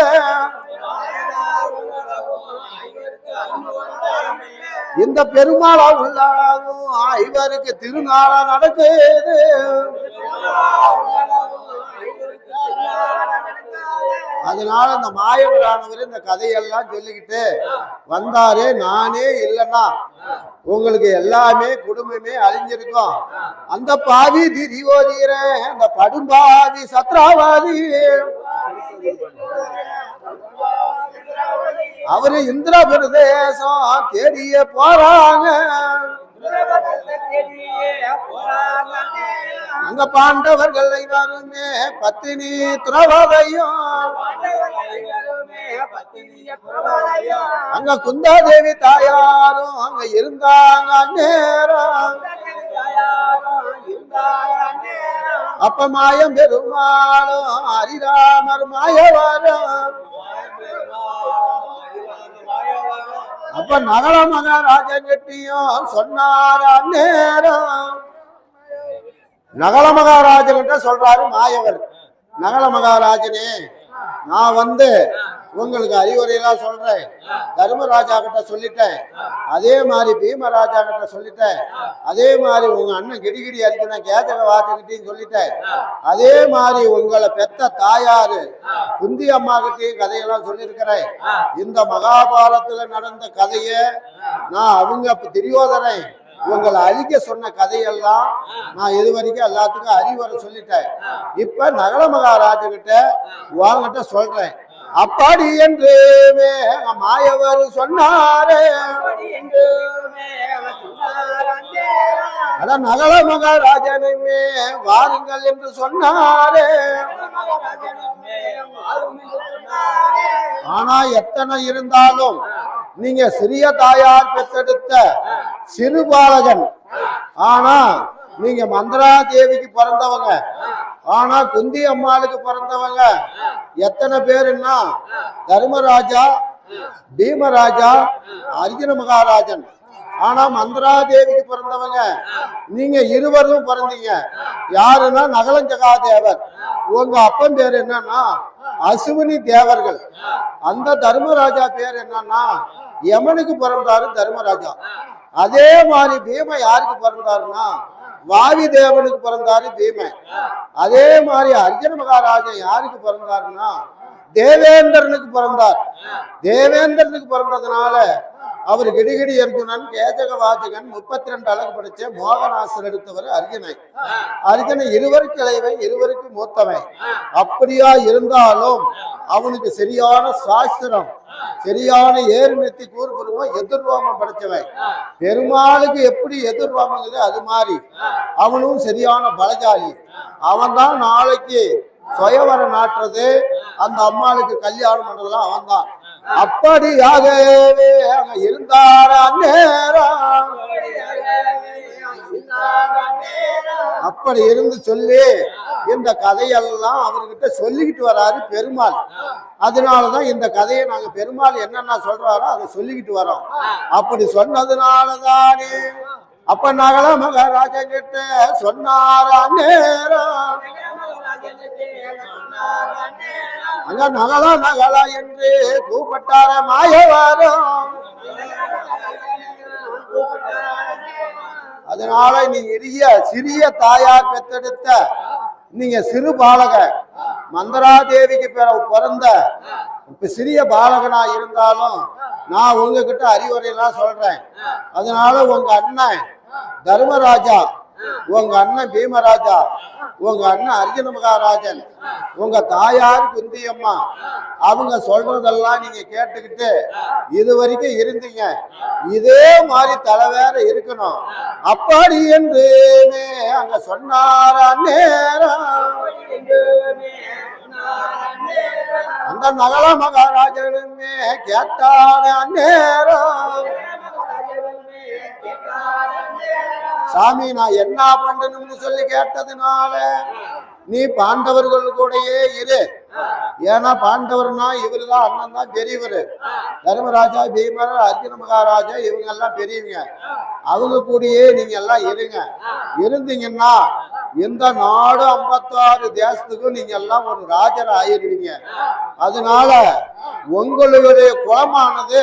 இந்த பெருமாளா உள்ளளவும் ஐவருக்கு திருநாளா நடக்குது, அதனால இந்த மாயவரானவர் இந்த கதையெல்லாம் சொல்லிக்கிட்டு வந்தாரு. நானே இல்லைன்னா உங்களுக்கு எல்லாமே குடும்பமே அழிஞ்சிருக்கும், அந்த பாவி திரியோதீர அந்த படும்பாவி சத்ராவாதி அவரு இந்திர பிரதேசம் தேடிய போறாங்க, அங்க பாண்டவர்கள் வருமே பத்தினி துறவதையும் அங்க குந்தாதேவி தாயாரும் அங்க இருந்தாங்க. நேரம் அப்ப மாயம் பெருமாளும் ஹரிராமர் மாயவரும் அப்ப நகர மகாராஜன் கிட்டையும் சொன்னார். நேரம் நகல மகாராஜன் கிட்ட சொல்றாரு மாயவர், நகல மகாராஜனே நான் உங்களுக்கு அறிவுரையெல்லாம் சொல்றேன், தர்மராஜா கிட்ட சொல்லிட்டேன், அதே மாதிரி பீமராஜா கிட்ட சொல்லிட்டேன், அதே மாதிரி உங்க அண்ணன் கிடிகிடி அரிக்கணும் கேஜக வாத்துக்கிட்டையும் சொல்லிட்டேன், அதே மாதிரி உங்களை பெத்த தாயாரு குந்தி அம்மா கிட்டையும் கதையெல்லாம் சொல்லியிருக்கிறேன். இந்த மகாபாரதத்துல நடந்த கதைய நான் அவங்க துரியோதனை உங்களை அழிக்க சொன்ன கதையெல்லாம் நான் இது வரைக்கும் எல்லாத்துக்கும் அறிவுரை சொல்லிட்டேன். இப்ப நகல மகாராஜா கிட்ட உங்ககிட்ட சொல்றேன், அப்படி என்று மாயவர் சொன்னாரே, அதான் நகல மகாராஜனுமே வாருங்கள் என்று சொன்னாரே, ஆனா எத்தனை இருந்தாலும் நீங்க சிறிய தாயார் பெற்றெடுத்த சிறு பாலகன், ஆனா நீங்க மந்திரா தேவிக்கு பிறந்தவங்க, ஆனா குந்தி அம்மாளுக்கு பிறந்தவங்க எத்தனை பேருன்னா தர்மராஜா, பீமராஜா, அர்ஜுன மகாராஜன். ஆனா மந்திரா தேவிக்கு பிறந்தவங்க நீங்க இருவரும் பிறந்தீங்க. யாருன்னா நகலஞ்சகா தேவர். உங்க அப்பன் பேர் என்னன்னா அசுவினி தேவர்கள். அந்த தர்மராஜா பேர் என்னன்னா யமனுக்கு பிறந்தாரு தர்மராஜா. அதே மாதிரி பீமை யாருக்கு பிறந்தாருன்னா வாவி தேவனுக்கு பிறந்தாரு பீமை. அதே மாதிரி அர்ஜுன மகாராஜன் யாருக்கு பிறந்தாருன்னா தேவேந்திரனுக்கு பிறந்தார். தேவேந்திரனுக்கு பிறந்ததுனால அவர் கிடிகிடி அர்ஜுனன் கேஜக வாஜகன் 32 அழகு படிச்ச மோகனாசன் எடுத்தவர் அர்ஜுனன். அர்ஜுனன் இருவருக்கு இளைவன், இருவருக்கு மூத்தவன். அப்படியா இருந்தாலும் அவனுக்கு சரியான சாஸ்திரம், சரியான ஏறு நெத்தி கூறுபுருவம் எதிர்வாமம் படைச்சவன். பெருமாளுக்கு எப்படி எதிர்வாமங்குது அது மாதிரி அவனும் சரியான பலஜாலி. அவன் தான் நாளைக்கு சுயவரம் நாட்டுறது, அந்த அம்மாளுக்கு கல்யாணம் பண்றதுலாம் அவன் தான். அப்படியாகவே அங்க இருந்தார நேரம். அப்படி இருந்து சொல்லி இந்த கதையெல்லாம் அவர்கிட்ட சொல்லிக்கிட்டு வராரு பெருமாள். அதனாலதான் இந்த கதையை நாங்க பெருமாள் என்னென்ன சொல்றாரோ அதை சொல்லிக்கிட்டு வரோம். அப்படி சொன்னதுனாலதானே அப்ப நகல மகாராஜா கிட்ட சொன்னாரா நேரம். அங்க நகலா நகலா என்று கூப்பிட்டார மாயவாரம். அதனால நீங்க சிறிய தாயார் பெற்றெடுத்த நீங்க சிறு பாலக மந்திராதேவிக்கு பிறந்த இப்ப சிறிய பாலகனா இருந்தாலும் நான் உங்ககிட்ட அறிவுரையெல்லாம் சொல்றேன். அதனால உங்க அண்ணன் தர்மராஜா, உங்க அண்ணன் பீமராஜா, உங்க அண்ணன் அர்ஜுன மகாராஜன், உங்க தாயார் குந்தியம்மா அவங்க சொல்றதெல்லாம் நீங்க கேட்டுக்கிட்டு இது வரைக்கும் இருந்தீங்க. இதே மாதிரி தலைவேற இருக்கணும். அப்படி என்று அங்க சொன்னார நேரம். அந்த நகல மகாராஜனுமே கேட்டான நேரம். சாமி நான் என்ன பண்ணணும்னு சொல்லி கேட்டதுனால நீ பாண்டவர்கள் கூடயே இரு. ஏன்னா பாண்டவர்னா இவரு தான், அண்ணன் தான் பெரியவர். தர்மராஜா, பீமர், அர்ஜுன மகாராஜா இவங்க எல்லாம் பெரியவங்க. அவங்க கூடயே நீங்க எல்லாம் இருங்க. இருந்தீங்கன்னா இந்த நாடு 56 தேசத்துக்கும் நீங்க எல்லாம் ஒரு ராஜர் ஆயிருவீங்க. அதனால உங்களுடைய குலமானது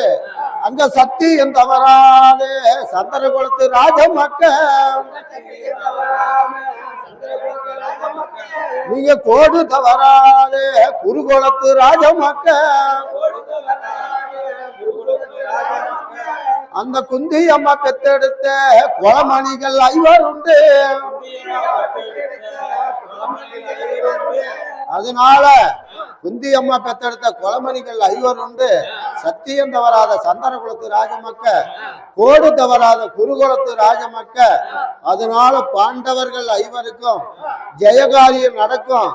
அங்க சத்தியம் தவறாது சந்திர குலத்து ராஜ மக்கள் நீங்க கோடு தவறாது குருகுலத்து ராஜ மக்கள். அந்த குந்தி அம்மா பெத்தெடுத்த குளமணிகள் 5 உண்டு. அதனால குந்தி அம்மா பெத்தெடுத்த குளமணிகள் 5 உண்டு. சத்தியம் தவறாத சந்தன குலத்து ராஜமக்க, கோடு தவறாத குருகுலத்து ராஜமக்க. அதனால பாண்டவர்கள் 5 ஜெயகாரியம் நடக்கும்.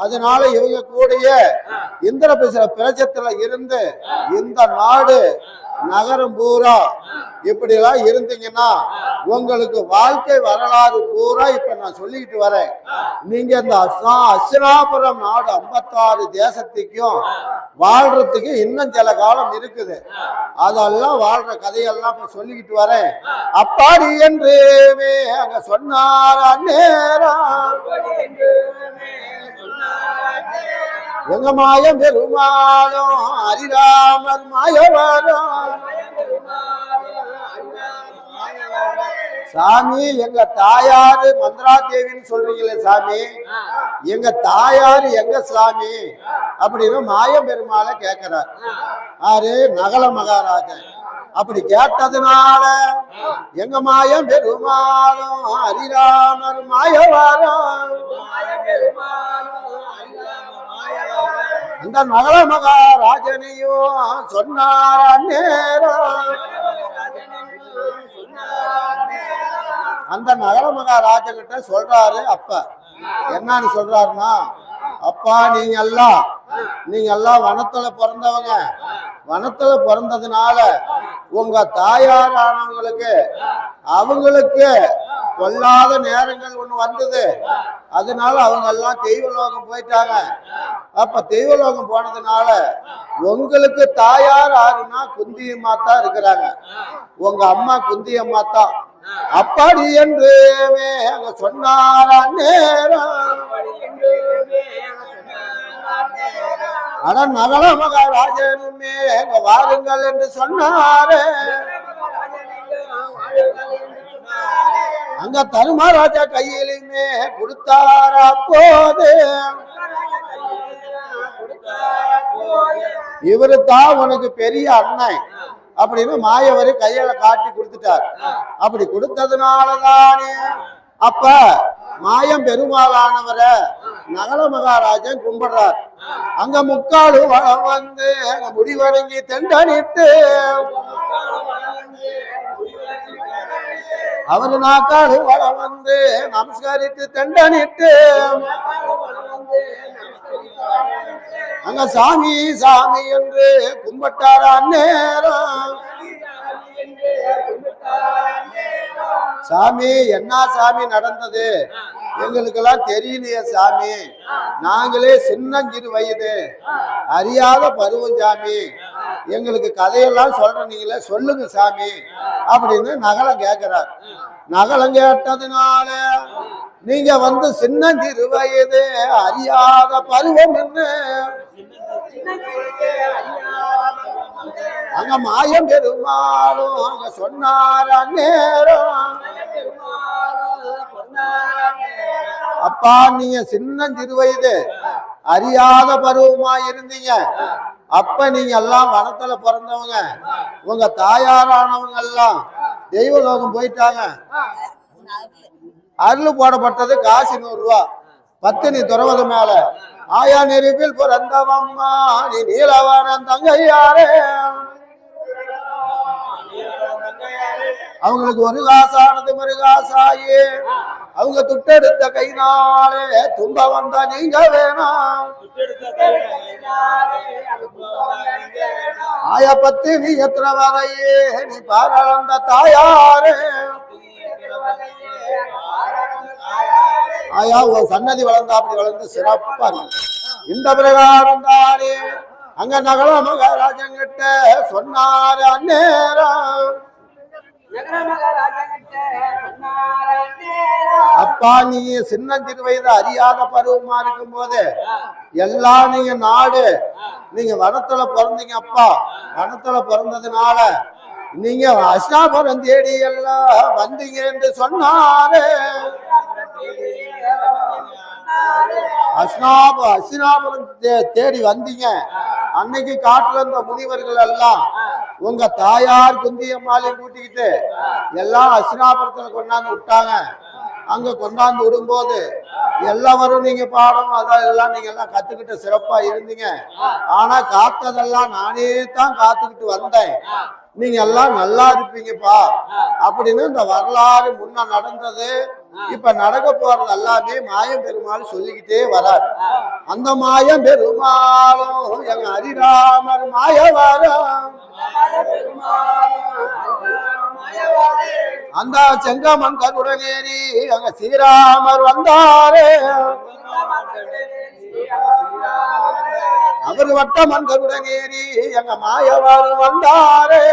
அதனால இவங்க கூடய இந்திர பிரஜத்துல இருந்து இந்த நாடு நகரம் பூரா இப்படி எல்லாம் இருந்தீங்கன்னா உங்களுக்கு வாழ்க்கை வரலாறு பூரா இப்ப நான் சொல்லிக்கிட்டு வரேன். நீங்க இந்த அஸ்தினாபுரம் நாடு 56 தேசத்துக்கும் வாழ்றதுக்கு இன்னும் சில காலம் இருக்குது. அதெல்லாம் வாழ்ற கதையெல்லாம் இப்ப சொல்லிக்கிட்டு வரேன். அப்பாடி என்று அங்க சொன்னார நேரம். எங்க மாயம் பெருமாளும் ஹரிராமர் மாயவரும். சாமி எங்க தாயாரு மந்திராதேவின்னு சொல்றீங்களே சாமி, எங்க தாயாரு எங்க சாமி அப்படின்னு மாயம் பெருமாளை கேட்கிறார். ஆறு நகல மகாராஜன். அப்படி கேட்டதுனால எங்க மாயம் பெருமாளும் ஹரிராமர் மாயவரும். அந்த நகல மகாராஜனையும் சொன்னார நேரம். அந்த நகர மகாராஜகிட்ட சொல்றாரு. அப்ப என்னன்னு சொல்றாருன்னா, அப்பா நீங்க எல்லாம் வனத்துல பிறந்தவங்க. வனத்துல பிறந்ததுனால உங்க தாயாரானவங்களுக்கு அவங்களுக்கு கொல்லாத நேரங்கள் ஒண்ணு வந்தது. அதனால அவங்க எல்லாம் தெய்வலோகம் போயிட்டாங்க. அப்ப தெய்வலோகம் போனதுனால உங்களுக்கு தாயார் ஆறுனா குந்தியம்மா தான் இருக்கிறாங்க. உங்க அம்மா குந்தியம்மா தான். அப்படி என்று அங்க சொன்னார நேரம். ஆனா நகல மகாராஜனுமே வாருங்கள் என்று சொன்னாரு. அங்க தருமராஜா கையிலுமே கொடுத்தாரா போது இவரு தான் உனக்கு பெரிய அண்ணன் அப்படின்னு மாயவரு கையில காட்டி கொடுத்துட்டார். அப்படி கொடுத்ததுனாலதானே அப்ப மாயம் பெருமாளானவரை நகல மகாராஜன் கும்பிடுறார். அங்க முக்காலு வளம் வந்து அங்க முடிவணங்கி தெண்டனிட்டு அவரு நாக்காலு வளம் வந்து நமஸ்கரித்து தெண்டனிட்டு அங்க சாமி சாமி என்று கும்பிட்டார அந்நேரம் சாமி என்ன சாமி நடந்தது எங்களுக்கெல்லாம் தெரியலையே சாமி, நாங்களே சின்னஞ்சிறு வயது அறியாத பருவம் சாமி, எங்களுக்கு கதையெல்லாம் சொல்ற நீங்களே சொல்லுங்க சாமி அப்படின்னு நகலம் கேட்கிறார். நகலம் கேட்டதுனால நீங்க வந்து சின்னஞ்சிறு வயது அறியாத பருவம் என்ன அங்க மாயம் பெருமாளும் அங்க சொன்னார நேரம் அப்பா நீங்க சின்னஞ்சிறு வயது அறியாத பருவமா இருந்தீங்க. அப்ப நீங்க எல்லாம் வனத்துல பிறந்தவங்க, உங்க தாயாரானவங்க எல்லாம் தெய்வலோகம் போயிட்டாங்க. அருள் போடப்பட்டது காசு 100 ரூபா. பத்தினி துறவது மேல ஆயா நெருப்பில் பிறந்தவம்மா நீ நீலவனம் தங்கையாரே அவங்களுக்கு ஒரு காசானது மறுகாசாயே அவங்க துட்டெடுத்த கைனாலே தும்ப வந்தா நீங்க வேணாம். ஆயா பத்தினி எத்தனை வரையே நீ பாராளந்த தாயாரே ஆயா உங்க சன்னதி வளர்ந்தா அப்படி வளர்ந்து சிறப்பா இருக்கு. இந்த பிரகாரம் தானே அங்க நகல மகாராஜன் கிட்ட சொன்னாரு அந்நேரம் அப்பா நீங்க சின்னஞ்சிறு வயது அறியாத பருவமா இருக்கும் போது எல்லாம் நீங்க நாடு நீங்க வனத்துல பிறந்தீங்க. அப்பா வனத்துல பிறந்ததுனால நீங்க அஸ்னாபுரம் தேடி எல்லாம் வந்தீங்க என்று சொன்னாரு. அஸ்னாபுரம் தேடி வந்தீங்க. அன்னைக்கு காட்டுல இருந்த முனிவர்கள் எல்லாம் உங்க தாயார் குந்தியம்மாலையும் கூட்டிக்கிட்டு எல்லாம் அஸ்னாபுரத்துல கொண்டாந்து விட்டாங்க. அங்க கொண்டாந்து விடும்போது எல்லாரும் நீங்க பாடம் அதெல்லாம் நீங்க எல்லாம் கத்துக்கிட்டு சிறப்பா இருந்தீங்க. ஆனா காத்ததெல்லாம் நானே தான் காத்துக்கிட்டு வந்தேன். நீங்க எல்லாம் நல்லா இருப்பீங்கப்பா அப்படின்னு இந்த வரலாறு முன்ன நடந்தது இப்ப நடக்க போறது எல்லாமே மாயம் பெருமாள் சொல்லிக்கிட்டே வரார். அந்த மாயம் பெருமாளும் எங்க ஹரிராமர் மாயவரம் அந்த செங்கமன் கருடனேரி அங்க ஸ்ரீராமர் வந்தாரே அவர் வட்டமன் கருடனேரி எங்க மாயவரம் வந்தாரே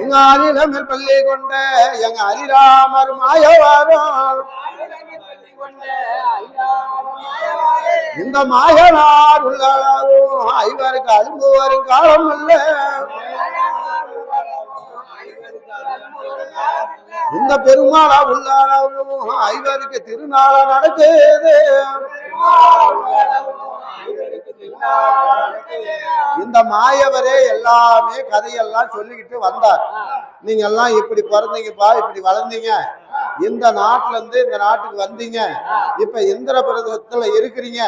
உங்க அரிலமில் பள்ளி கொண்ட எங்க ஹரிராமர் மாயவரம் இந்த மாயனார் உள்ளளவும் ஐவருக்கு அலும்பு வரும் காலம் அல்ல. இந்த பெருமாளா உள்ளளவும் ஐவருக்கு திருநாள நடக்குது. இந்த மாயவரே எல்லாமே கதையெல்லாம் சொல்லிக்கிட்டு வந்தார். நீங்க எல்லாம் இப்படி பிறந்தீங்கப்பா, இப்படி வளர்ந்தீங்க, இந்த நாட்டுல இருந்து இந்த நாட்டுக்கு வந்தீங்க, இப்ப இந்திர பிரதேசத்துல இருக்கிறீங்க,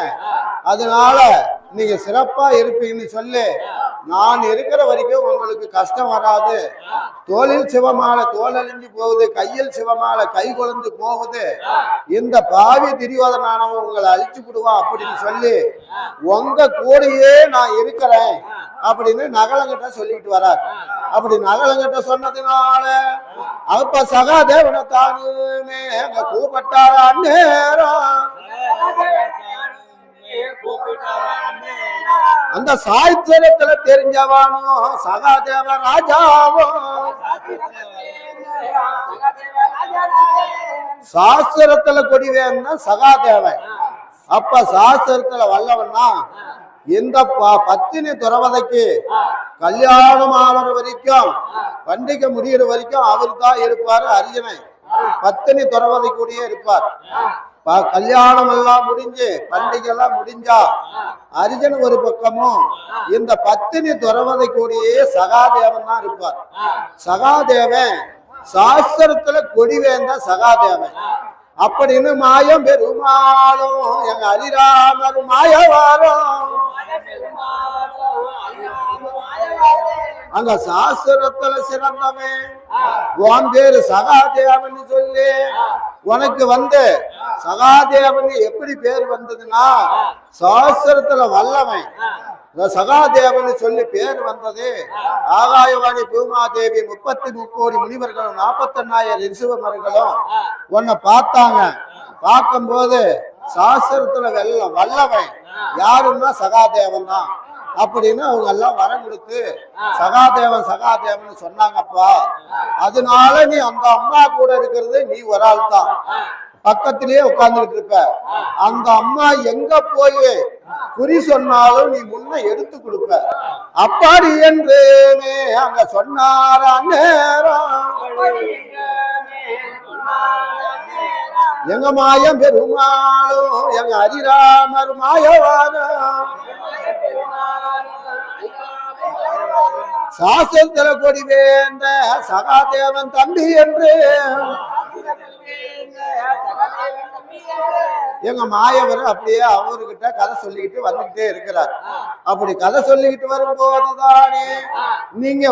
அதனால நீங்க சிறப்பா இருப்பீங்கன்னு சொல்லி நான் இருக்கிற வரைக்கும் உங்களுக்கு கஷ்டம் வராது. தோளில் சிவமாலை தோலழிஞ்சு போகுது, கையில் சிவமாலை கை குழந்து போகுது, இந்த பாவி திரியோதனானவன் உங்களை அழிச்சு விடுவான் அப்படின்னு சொல்லி உங்க கூடையே நான் இருக்கிறேன் அப்படின்னு நகலங்கிட்ட சொல்லிட்டு வரார். அப்படி நகலங்கிட்ட சொன்னதுனால அப்ப சகாதேவனை தானுமே அங்க கூப்பிட்டார அந்நேரம் அந்த சாய்த்திரத்துல தெரிஞ்சவானும் சகாதேவ ராஜாவும் சாஸ்திரத்துல கொடிவேன்னா சகாதேவன். அப்ப சாஸ்திரத்துல வல்லவன்னா இந்த பத்தினி துறவதைக்கு கல்யாணம் ஆகிற வரைக்கும் பண்டிகை முடிகிற வரைக்கும் அவர் தான் இருப்பாரு. அர்ஜுனை பத்தினி துறவதை கூடியே இருப்பார். கல்யாணம் எல்லாம் முடிஞ்சு பண்டிகை எல்லாம் முடிஞ்சா அர்ஜுன் ஒரு பக்கமும் இந்த பத்தினி துறவதை கூடியே சகாதேவன் தான் இருப்பார். சகாதேவன் சாஸ்திரத்துல கொடிவேந்த சகாதேவன் அப்படின்னு மாயம் பெருமாளும் எங்க ஹரிராமர் மாயவாரம் அங்க சாஸ்திரத்துல சிறந்தவன் உன் பேரு சகாதேவன் சொல்லி உனக்கு சகாதேவன் எப்படி பேர் வந்ததுன்னா சாஸ்திரத்துல வல்லவன் சகாதேவன் சொல்லி பேர் வந்தது. ஆகாயவாணி பூமாதேவி 33 முனிவர்களும் 48,000 ரிஷிவமர்களும் உன்னை பார்த்தாங்க. பார்க்கும்போது சாஸ்திரத்துல வல்லவன் யாருன்னா சகாதேவன் தான் அப்படின்னு அவங்க எல்லாம் வரம் கொடுத்து சகாதேவன் சொன்னாங்கப்பா. அதனால நீ அந்த அம்மா கூட இருக்கிறது நீ ஒரு ஆள் தான். பக்கத்திலேயே உட்கார்ந்துட்டு இருப்ப. அந்த அம்மா எங்க போய் குறி சொன்னாலும் நீ முன்ன எடுத்து கொடுப்ப. அப்படி என்று அங்க சொன்னாரா நேரம் எங்க மாயம் பெருமாளும் எங்க ஹரிராமர் மாயவாரம் சாஸ்திரத்துல கொடி வேந்த சகாதேவன் தம்பி என்று எங்க மாயவர் அப்படியே அவர்கிட்ட கதை சொல்லிக்கிட்டு வந்துகிட்டே இருக்கிறார். அப்படி கதை சொல்லிக்கிட்டு வரும்போதுதானே நீங்க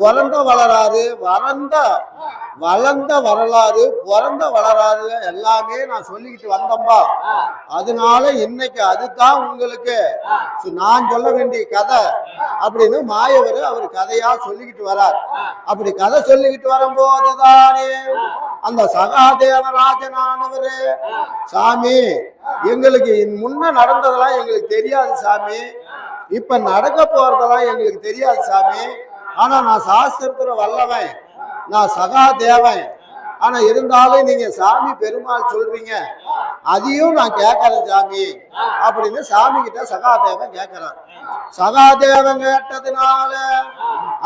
பிறந்த வளராறு வளர்ந்த வரலாறு பிறந்த வளராறு எல்லாமே நான் சொல்லிக்கிட்டு வந்தோம்பா. அதனால இன்னைக்கு அதுதான் உங்களுக்கு நான் சொல்ல வேண்டிய கதை அப்படின்னு மாயவர் அவர் கதையா சொல்லிக்கிட்டு வரார். அப்படி கதை சொல்லிக்கிட்டு வரும்போதுதானே அந்த சகாதேவராஜனானவரு சாமி எங்களுக்கு முன்ன நடந்ததெல்லாம் எங்களுக்கு தெரியாது சாமி, இப்ப நடக்க போறதெல்லாம் எங்களுக்கு தெரியாது சாமி. ஆனா நான் சாஸ்திரத்துல வல்லவன், நான் சகாதேவன். ஆனா இருந்தாலும் நீங்க சாமி பெருமாள் சொல்றீங்க, அதையும் நான் கேட்கறேன் சாமி அப்படின்னு சாமி கிட்ட சகாதேவன் கேட்கிறான். சகாதேவன் கேட்டதுனால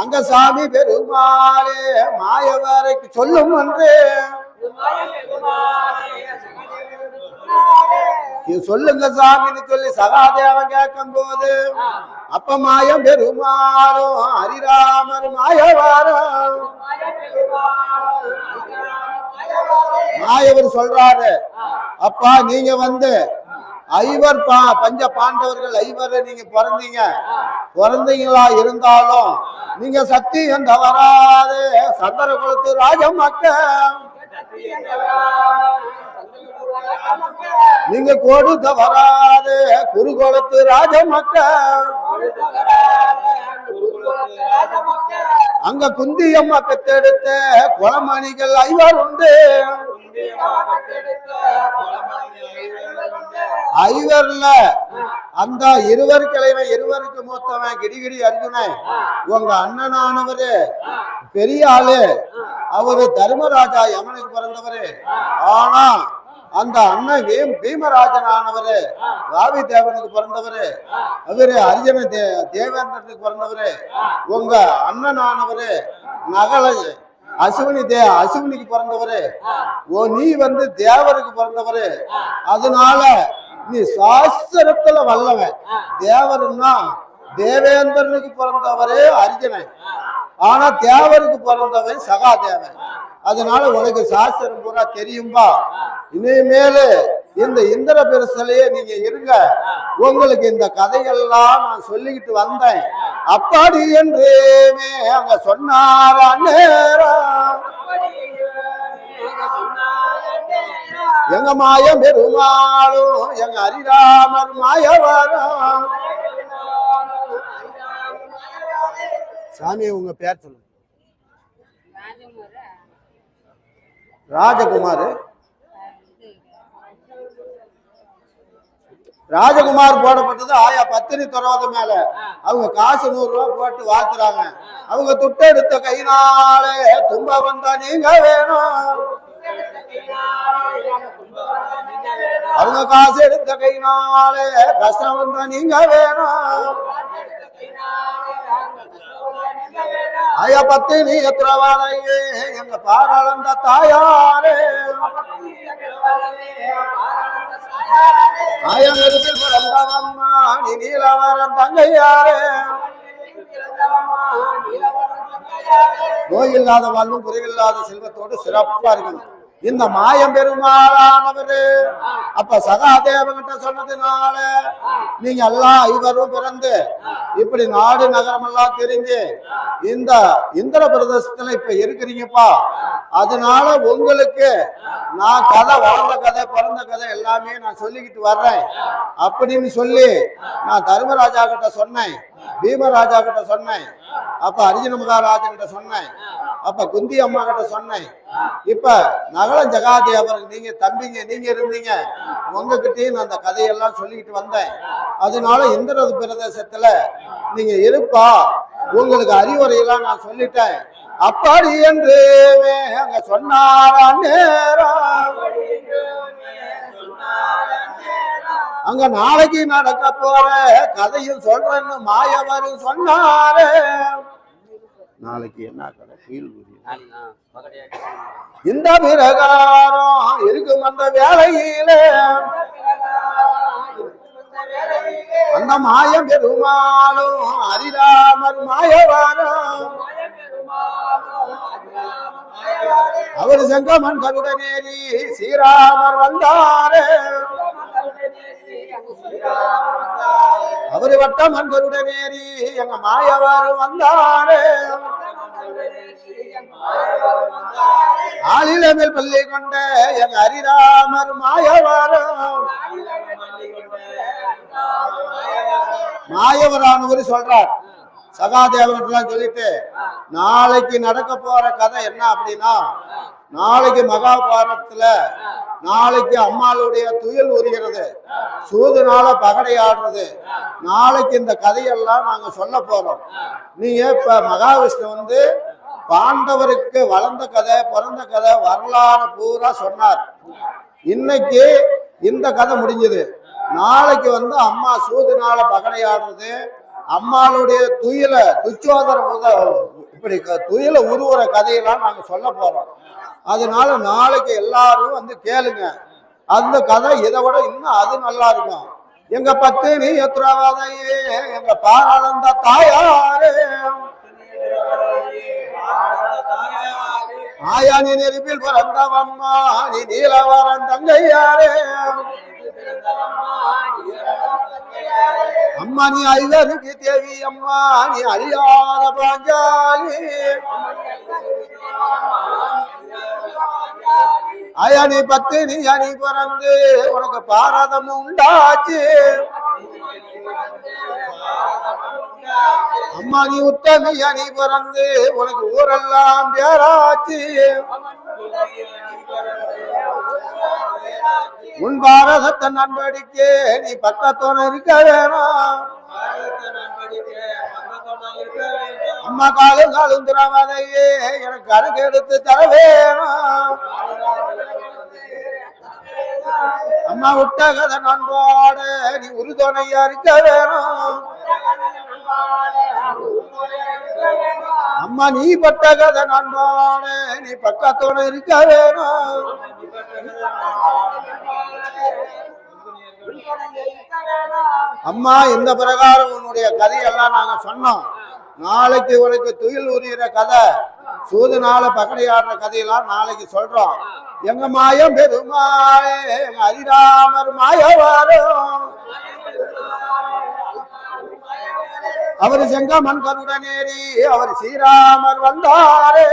அங்க சாமி பெருமாளே மாயவரைக்கு சொல்லும் என்று சொல்லுங்க சாமின்னு சொல்லி சகாதேவன் கேட்கும் போது அப்ப மாயம் பெருமாளும் ஹரிராமர் மாயவாரம் மாயவர் சொல்றாரு, அப்பா நீங்க ஐவர் பஞ்ச பாண்டவர்கள் ஐவர் நீங்க பிறந்தீங்களா இருந்தாலும் நீங்க சத்தியம் தவறாது சந்தர குலத்து ராஜ மக்கள், நீங்க கோடு தவறாது குருகுலத்து ராஜ மக்கள். அங்க குந்தியம்மா பெத்தெடுத்த குளமணிகள் ஐவர் உண்டு. ஐவர்ல அந்த இருவருக்கு மூத்தவன் கிடிகிடி அர்ஜுனன் உங்க அண்ணனானவரு பெரிய ஆளு, அவரு தர்மராஜா யமனுக்கு பிறந்தவரு. ஆனா அந்த அண்ணன் பீமராஜனானவரு ராவி தேவனுக்கு பிறந்தவரு, அவரு அர்ஜுன தேவேந்திரனுக்கு பிறந்தவரு. உங்க அண்ணனானவரு நகல அசுவினிக்கு பிறந்தவரு, நீ தேவருக்கு பிறந்தவரு. அதனால நீ சாஸ்திரத்துல வல்லவன். தேவருன்னா தேவேந்திரனுக்கு பிறந்தவரு அர்ஜுனன், ஆனா தேவருக்கு பிறந்தவன் சகாதேவன். அதனால உனக்கு சாஸ்திரம் பூரா தெரியும்பா. இனிமேலு இந்த இந்திர பெருசலையே நீங்க இருங்க, உங்களுக்கு இந்த கதைகள்லாம் நான் சொல்லிக்கிட்டு வந்தேன் அப்படி என்று அங்க சொன்னாரா நேரம் எங்க மாயம் பெருமாளும் எங்க ஹரிராமர் மாயவாரம். சாமி உங்க பேர் சொல்லுங்க. ராஜகுமார் போடப்பட்டது ஆயா பத்தினி துறவத மேல. அவங்க காசு 100 ரூபாய் போட்டு வாழ்த்துறாங்க. அவங்க துட்டெடுத்த கையினாலே தும்ப வந்தா நீங்க வேணும், அவங்க காசு எடுத்த கையினாலே கஷ்டம் வந்தா நீங்க வேணும். ஆயா பத்தினி திரவாதையே எங்க பாராளந்த தாயாரே ஆயங்கத்தில் பிறந்தவம்மா நீ நீலவரம் தங்கையாரே நோய் இல்லாத வாழ்வும் குறைவில்லாத செல்வத்தோடு சிறப்பா இருக்கணும். இந்த மாயம் பெருமாளானவரு அப்ப சகாதேவன்கிட்ட சொன்னதுனால நீங்க எல்லாம் ஐவரும் பிறந்து இப்படி நாடு நகரம் எல்லாம் தெரிஞ்சு இந்த இந்திர பிரதேசத்துல இப்ப இருக்கிறீங்கப்பா. அதனால உங்களுக்கு நான் கதை, வளர்ந்த கதை, பிறந்த கதை எல்லாமே நான் சொல்லிக்கிட்டு வர்றேன் அப்படின்னு சொல்லி நான் தர்மராஜா கிட்ட சொன்னேன், பீமராஜா கிட்ட சொன்னேன், அப்ப அர்ஜுன மகாராஜா கிட்ட சொன்னேன், அப்ப குந்தி அம்மா கிட்ட சொன்னேன். இப்ப நகலம் ஜகாதேவர் நீங்க தம்பிங்க நீங்க இருந்தீங்க, உங்ககிட்டயும் நான் அந்த கதையெல்லாம் சொல்லிக்கிட்டு வந்தேன். அதனால இந்திர பிரதேசத்துல நீங்க இருப்பா, உங்களுக்கு அறிவுரையெல்லாம் நான் சொல்லிட்டேன் அப்படி என்று அங்க சொன்னாரா நேரம். அங்க நாளைக்கு நடக்க போற கதையும் சொல்றேன்னு மாயவரும் சொன்னாரு. நாளைக்கு என்ன கதை? இந்த பிரகாரம் இருக்கும் அந்த வேலையில அந்த மாயம் பெருமாளும் அரிராமர் மாயவாரம் அவர் செங்கமன் கருடனேரி ஸ்ரீராமர் வந்தாரே. அவரு வட்டமன் கருடனேரி எங்க மாயவாரும் வந்தாரே. ஆளில மேல் பள்ளி கொண்ட எங்க ஹரிராமர் மாயவரம் மாயவரானவர் சொல்றார். சகாதேவன் சொல்லிட்டு நாளைக்கு நடக்க போற கதை என்ன அப்படின்னா, நாளைக்கு மகாபாரதத்துல நாளைக்கு அம்மாளுடைய துயில் உரிகிறது, சூதுனால பகடை ஆடுறது, நாளைக்கு இந்த கதையெல்லாம் நாங்க சொல்ல போறோம். நீங்க இப்ப மகாவிஷ்ணு வந்து பாண்டவருக்கு வளர்ந்த கதை, பிறந்த கதை, வரலாறு பூரா சொன்னார். இன்னைக்கு இந்த கதை முடிஞ்சது. நாளைக்கு வந்து அம்மா சூதுனால பகடையாடுறது, அம்மாளுடைய துயில துச்சோதர இப்படி துயில உருவுற கதையெல்லாம் நாங்க சொல்ல போறோம். அதனால நாளைக்கு எல்லாரும் வந்து கேளுங்க. அந்த கதை இதை விட இன்னும் அது நல்லா இருக்கும். எங்க பத்தினி எத்திரவாதையே எங்க பாராளந்த தாயாரே ஆயா நீ நெருப்பில் பிறந்தவம்மா நீ நீலவரம் தங்கையாரே. அம்மா நீ ஐவருக்கு தேவி, அம்மா நீ அழியாத பாஞ்சாலி. ஆயா நீ பத்தினி அணி பிறந்து உனக்கு பாரதம் உண்டாச்சு. அம்மா நீ உத்தமி அணி பிறந்து உனக்கு ஊரெல்லாம் பேராச்சு. உன் பாரதத்தை நண்படிக்கே நீ பக்கத்தோட இருக்க வேணாம். அம்மா காலும் காலும் திரவாதையே எனக்கு அணுகு எடுத்து தர வேணாம். அம்மா விட்ட கதை நண்பாடு நீ உறுதுணையா இருக்க வேணும். அம்மா நீ பட்ட கதை நண்பாடு நீ பக்கத்தோட இருக்க வேணும். அம்மா இந்த பிரகாரம் உன்னுடைய கதையெல்லாம் நாங்க சொன்னோம். நாளைக்கு உனக்கு துயில் உரிகிற கதை, சூதுனால பகடையாடுற கதையெல்லாம் நாளைக்கு சொல்றோம். எங்க மாயம் பெருமாளே எங்க ஹரிராமர் மாயவாரும் அவர் செங்கமன் கருடனேரி அவர் ஸ்ரீராமர் வந்தாரே.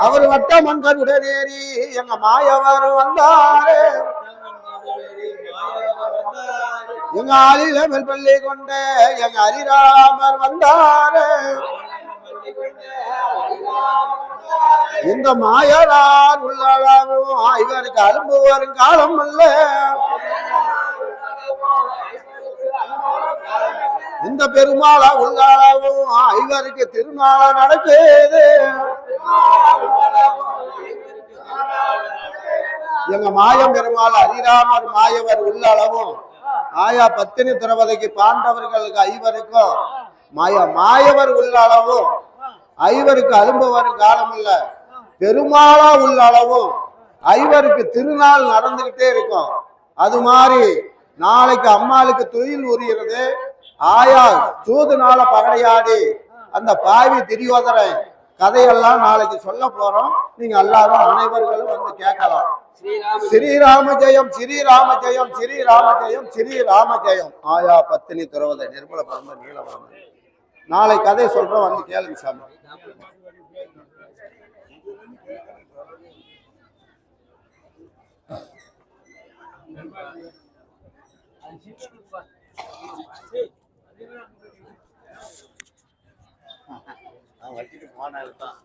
அவர் வட்டமன் கருடனேரி எங்க மாயவர் வந்தாரே. எங்க ஆளில மேல் பள்ளி கொண்ட எங்க ஹரிராமர் வந்தாரே. இந்த மாயரார் உள்ளாகும் இவருக்கு அரும்பு வரும் காலம் அல்ல. இந்த பெருமாளா உள்ளாகும் இவருக்கு திருநாள நடக்குது. எங்க மாயம் பெருமாள் ஹரிராமர் மாயவர் உள்ளளவும் ஆயா பத்தினி திரவதைக்கு பாண்டவர்களுக்கு ஐவருக்கும் மாயவர் உள்ள அளவும் ஐவருக்கு அலும்பவர் காலம் இல்ல, பெருமாளா உள்ள அளவும் ஐவருக்கு திருநாள் நடந்துகிட்டே இருக்கும். அது மாதிரி நாளைக்கு அம்மாளுக்கு தொழில் உரிகிறது. ஆயா சூது நாள பகடையாடி அந்த பாவி திரியோதரை கதையெல்லாம் நாளைக்கு சொல்ல போறோம். நீங்க எல்லாரும் அனைவர்களும் வந்து கேட்கலாம். ஸ்ரீராம ஜெயம், ஸ்ரீராம ஜெயம், ஸ்ரீராம ஜெயம், ஸ்ரீராம ஜெயம். ஆயா பத்தினி துறவதை நிர்மல பரம நீலவரம. நாளை கதை சொல்றோம், வந்து கேளுங்க சாமி. வச்சுட்டு போனால்தான்